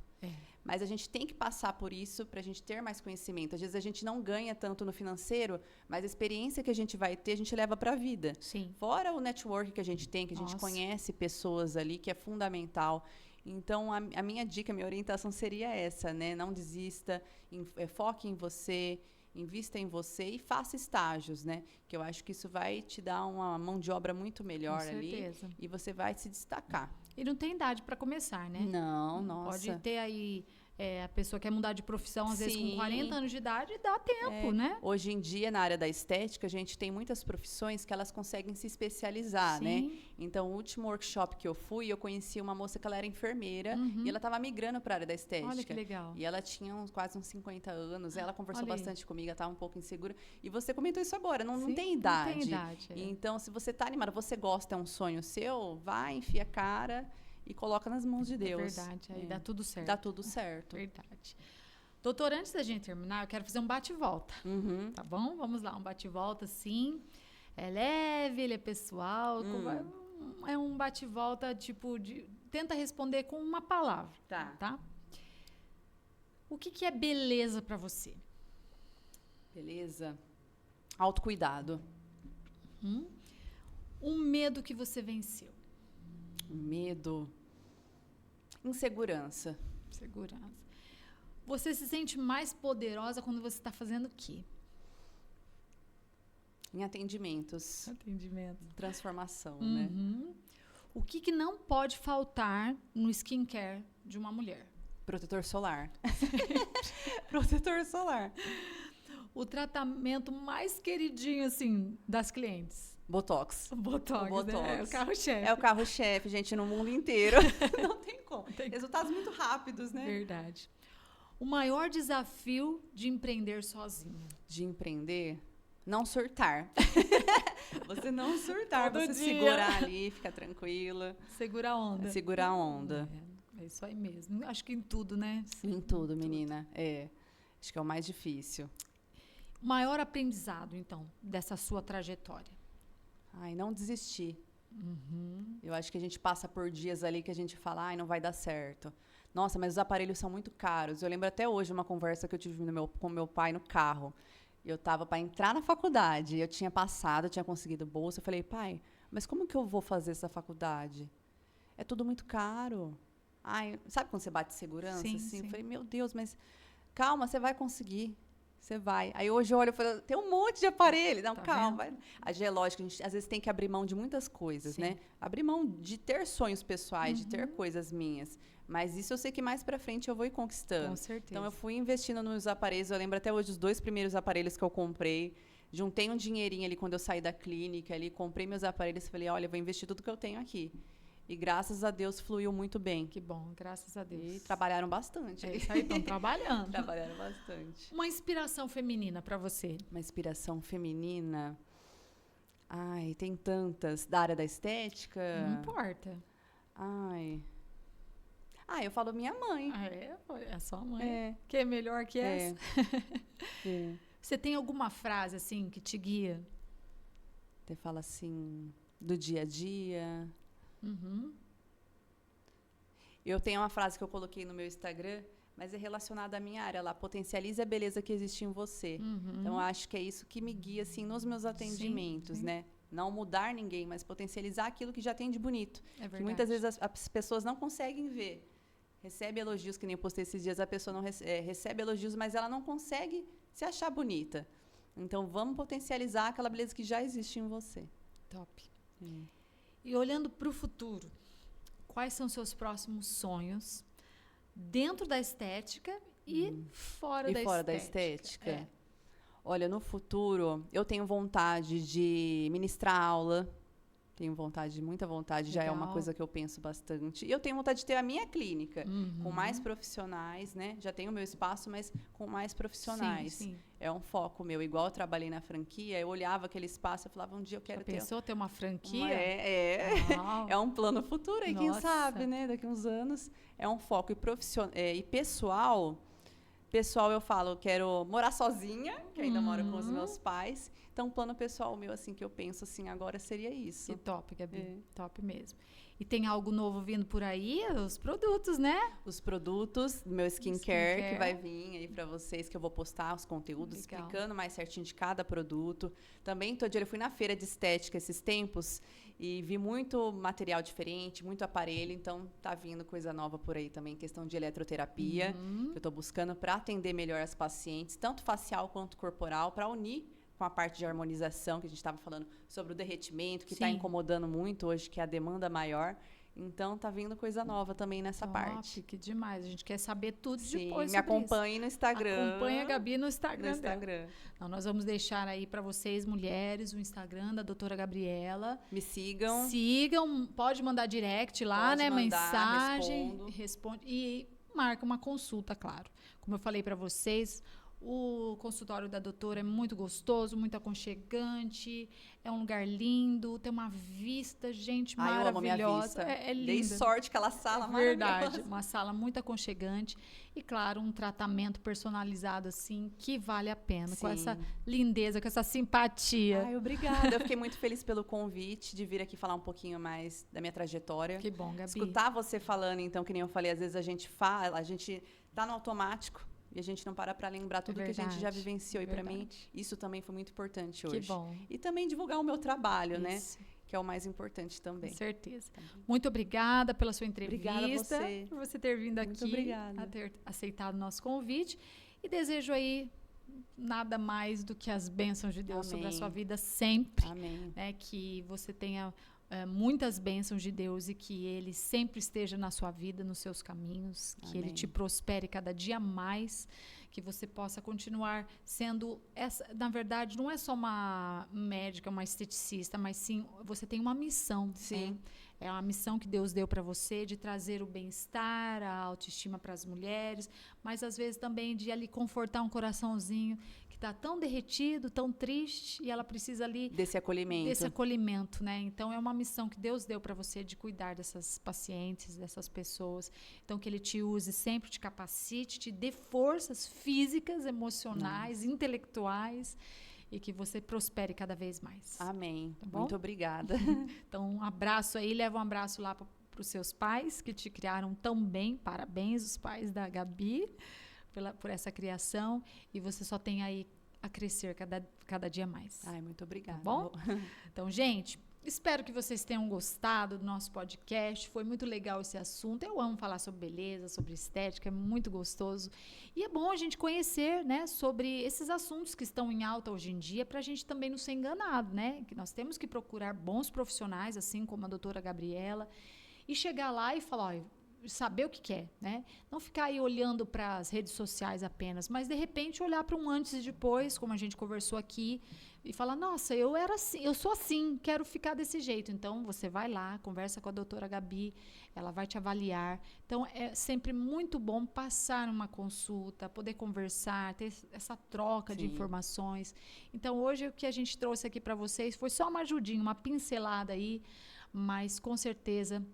Mas a gente tem que passar por isso para a gente ter mais conhecimento. Às vezes a gente não ganha tanto no financeiro, mas a experiência que a gente vai ter, a gente leva para a vida. Sim. Fora o network que a gente tem, que a gente conhece pessoas ali, que é fundamental. Então, a minha dica, a minha orientação seria essa, né? Não desista, foque em você, invista em você e faça estágios, né? Que eu acho que isso vai te dar uma mão de obra muito melhor ali e você vai se destacar. E não tem idade para começar, né? Não, nossa. Pode ter aí a pessoa quer mudar de profissão, às vezes com 40 anos de idade, dá tempo, né? Hoje em dia, na área da estética, a gente tem muitas profissões que elas conseguem se especializar, né? Então, o último workshop que eu fui, eu conheci uma moça que ela era enfermeira e ela estava migrando para a área da estética. Olha que legal. E ela tinha quase uns 50 anos, ela conversou bastante comigo, ela estava um pouco insegura. E você comentou isso agora, não tem idade. Não tem idade. Então, se você está animada, você gosta, é um sonho seu, vai, enfia a cara e coloca nas mãos de Deus. É verdade, aí dá tudo certo. Dá tudo certo. Verdade. Doutor, antes da gente terminar, eu quero fazer um bate-volta, tá bom? Vamos lá, um bate-volta, sim. É leve, ele é pessoal, é um bate-volta, tipo, tenta responder com uma palavra, tá? O que é beleza para você? Beleza? Autocuidado. Um medo que você venceu? Medo. Insegurança. Segurança. Você se sente mais poderosa quando você está fazendo o quê? Em atendimentos. Transformação, né? O que não pode faltar no skincare de uma mulher? Protetor solar. Protetor solar. O tratamento mais queridinho, assim, das clientes? Botox. Botox, né? É o carro-chefe. É o carro-chefe, gente, no mundo inteiro. Não tem como. Resultados muito rápidos, né? Verdade. O maior desafio de empreender sozinha? De empreender? Não surtar. Você não surtar, Todo você dia. segurar ali, ficar tranquila. Segurar a onda. Segurar a onda. É isso aí mesmo. Acho que em tudo, né? Em tudo, menina. Acho que é o mais difícil. O maior aprendizado, então, dessa sua trajetória? Não desistir. Eu acho que a gente passa por dias ali que a gente fala, não vai dar certo. Nossa, mas os aparelhos são muito caros. Eu lembro até hoje uma conversa que eu tive com meu pai no carro. Eu estava para entrar na faculdade. Eu tinha passado, eu tinha conseguido bolsa. Eu falei, pai, mas como que eu vou fazer essa faculdade? É tudo muito caro. Sabe quando você bate segurança? Sim. Eu falei, meu Deus, mas calma, você vai conseguir. Você vai. Aí hoje eu olho e falo, tem um monte de aparelho. Não, calma. Vai. É lógico, a gente às vezes tem que abrir mão de muitas coisas, né? Abrir mão de ter sonhos pessoais, de ter coisas minhas. Mas isso eu sei que mais pra frente eu vou ir conquistando. Com certeza. Então eu fui investindo nos aparelhos. Eu lembro até hoje os 2 primeiros aparelhos que eu comprei. Juntei um dinheirinho ali quando eu saí da clínica, ali, comprei meus aparelhos e falei, olha, eu vou investir tudo que eu tenho aqui. E graças a Deus fluiu muito bem. Que bom, graças a Deus. E trabalharam bastante. É isso aí, estão trabalhando. Trabalharam bastante. Uma inspiração feminina para você? Uma inspiração feminina? Tem tantas. Da área da estética? Não importa. Eu falo minha mãe. É a sua mãe. Que é melhor que essa? Você tem alguma frase, assim, que te guia? Você fala assim, do dia a dia... Eu tenho uma frase que eu coloquei no meu Instagram, mas é relacionada à minha área lá, potencialize a beleza que existe em você. Então, eu acho que é isso que me guia, assim, nos meus atendimentos, né? Não mudar ninguém, mas potencializar aquilo que já tem de bonito. É verdade. Que muitas vezes as pessoas não conseguem ver. Recebe elogios, que nem eu postei esses dias, a pessoa não recebe elogios, mas ela não consegue se achar bonita. Então, vamos potencializar aquela beleza que já existe em você. Top. E olhando para o futuro, quais são seus próximos sonhos dentro da estética e fora da estética? Olha, no futuro, eu tenho vontade de ministrar aula. Tenho vontade, muita vontade. Já é uma Legal. coisa que eu penso bastante. E eu tenho vontade de ter a minha clínica, com mais profissionais, né? Já tenho o meu espaço, mas com mais profissionais. Sim. É um foco meu. Igual eu trabalhei na franquia, eu olhava aquele espaço e falava, um dia eu quero Já ter... pensou ter uma franquia? É Uau. um plano futuro aí, quem Nossa. sabe, né? Daqui uns anos. É um foco. E pessoal, eu falo, eu quero morar sozinha, que ainda moro com os meus pais. Então, um plano pessoal meu, assim, que eu penso, assim, agora seria isso. Que top, Gabi. Top mesmo. E tem algo novo vindo por aí? Os produtos, né? Os produtos, meu skincare, que vai vir aí para vocês, que eu vou postar os conteúdos Legal. explicando mais certinho de cada produto. Também eu fui na feira de estética esses tempos e vi muito material diferente, muito aparelho, então tá vindo coisa nova por aí também, questão de eletroterapia, que eu tô buscando para atender melhor as pacientes, tanto facial quanto corporal, para unir com a parte de harmonização, que a gente estava falando sobre o derretimento, que está Sim. incomodando muito hoje, que é a demanda maior. Então, tá vindo coisa nova também nessa parte. Que demais. A gente quer saber tudo Sim, depois me sobre acompanhe no Instagram. Acompanhe a Gabi no Instagram. No Instagram. Então, nós vamos deixar aí para vocês, mulheres, o Instagram da doutora Gabriela. Me sigam. Sigam, pode mandar direct lá, Pode né? mandar, Mensagem. Responde. E marca uma consulta, claro. Como eu falei para vocês, o consultório da doutora é muito gostoso, muito aconchegante, é um lugar lindo, tem uma vista, gente, maravilhosa. Eu amo minha vista. É linda. Dei sorte aquela sala Verdade, maravilhosa. uma sala muito aconchegante e, claro, um tratamento personalizado, assim, que vale a pena, Sim. com essa lindeza, com essa simpatia. Ai, obrigada. Eu fiquei muito feliz pelo convite de vir aqui falar um pouquinho mais da minha trajetória. Que bom, Gabi. Escutar você falando, então, que nem eu falei, às vezes a gente tá no automático. E a gente não para lembrar tudo que a gente já vivenciou. E para mim, isso também foi muito importante hoje. Que bom. E também divulgar o meu trabalho, né? Que é o mais importante também. Com certeza. Muito obrigada pela sua entrevista. Obrigada a você. Por você ter vindo Muito aqui. Obrigada. A ter aceitado o nosso convite. E desejo aí nada mais do que as bênçãos de Deus sobre a sua vida sempre. Amém. Né? Que você tenha muitas bênçãos de Deus e que Ele sempre esteja na sua vida, nos seus caminhos, que Ele te prospere cada dia mais, que você possa continuar sendo na verdade, não é só uma médica, uma esteticista, mas sim, você tem uma missão. Sim. Né? É uma missão que Deus deu para você de trazer o bem-estar, a autoestima para as mulheres, mas às vezes também de ali confortar um coraçãozinho que está tão derretido, tão triste, e ela precisa ali desse acolhimento, né? Então é uma missão que Deus deu para você de cuidar dessas pacientes, dessas pessoas. Então que Ele te use sempre, te capacite, te dê forças físicas, emocionais, intelectuais, e que você prospere cada vez mais. Amém. Tá bom? Muito obrigada. Então, um abraço aí, leva um abraço lá para os seus pais, que te criaram tão bem. Parabéns, os pais da Gabi, por essa criação. E você só tem aí a crescer cada dia mais. Ai, muito obrigada. Tá bom? Então, gente, espero que vocês tenham gostado do nosso podcast. Foi muito legal esse assunto. Eu amo falar sobre beleza, sobre estética, é muito gostoso. E é bom a gente conhecer, né, sobre esses assuntos que estão em alta hoje em dia, para a gente também não ser enganado, né? Que nós temos que procurar bons profissionais, assim como a doutora Gabriela, e chegar lá e falar, saber o que quer, né? Não ficar aí olhando para as redes sociais apenas, mas de repente olhar para um antes e depois, como a gente conversou aqui, e falar, nossa, eu era assim, eu sou assim, quero ficar desse jeito. Então você vai lá, conversa com a doutora Gabi, ela vai te avaliar. Então é sempre muito bom passar uma consulta, poder conversar, ter essa troca de informações. Então hoje o que a gente trouxe aqui para vocês foi só uma ajudinha, uma pincelada aí, mas com certeza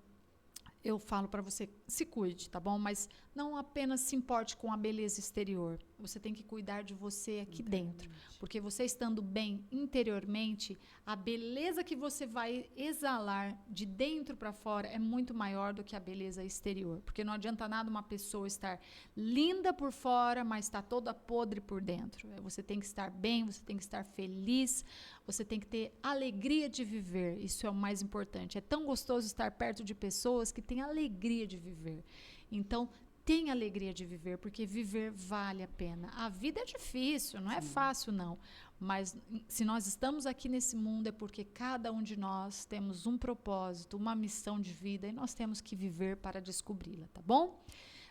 eu falo para você, se cuide, tá bom? Mas não apenas se importe com a beleza exterior. Você tem que cuidar de você aqui dentro. Porque você estando bem interiormente, a beleza que você vai exalar de dentro para fora é muito maior do que a beleza exterior. Porque não adianta nada uma pessoa estar linda por fora, mas está toda podre por dentro. Você tem que estar bem, você tem que estar feliz, você tem que ter alegria de viver. Isso é o mais importante. É tão gostoso estar perto de pessoas que têm alegria de viver. Então, tenha alegria de viver, porque viver vale a pena. A vida é difícil, não é fácil, não. Mas se nós estamos aqui nesse mundo é porque cada um de nós temos um propósito, uma missão de vida, e nós temos que viver para descobri-la, tá bom?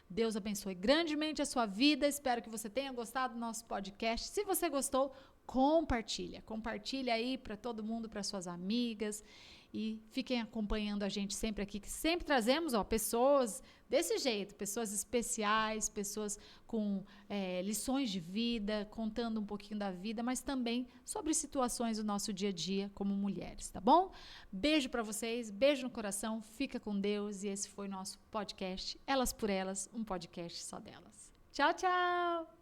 Deus abençoe grandemente a sua vida. Espero que você tenha gostado do nosso podcast. Se você gostou, compartilha. Compartilha aí para todo mundo, para suas amigas. E fiquem acompanhando a gente sempre aqui, que sempre trazemos pessoas desse jeito, pessoas especiais, pessoas com lições de vida, contando um pouquinho da vida, mas também sobre situações do nosso dia a dia como mulheres, tá bom? Beijo pra vocês, beijo no coração, fica com Deus, e esse foi nosso podcast Elas por Elas, um podcast só delas. Tchau, tchau!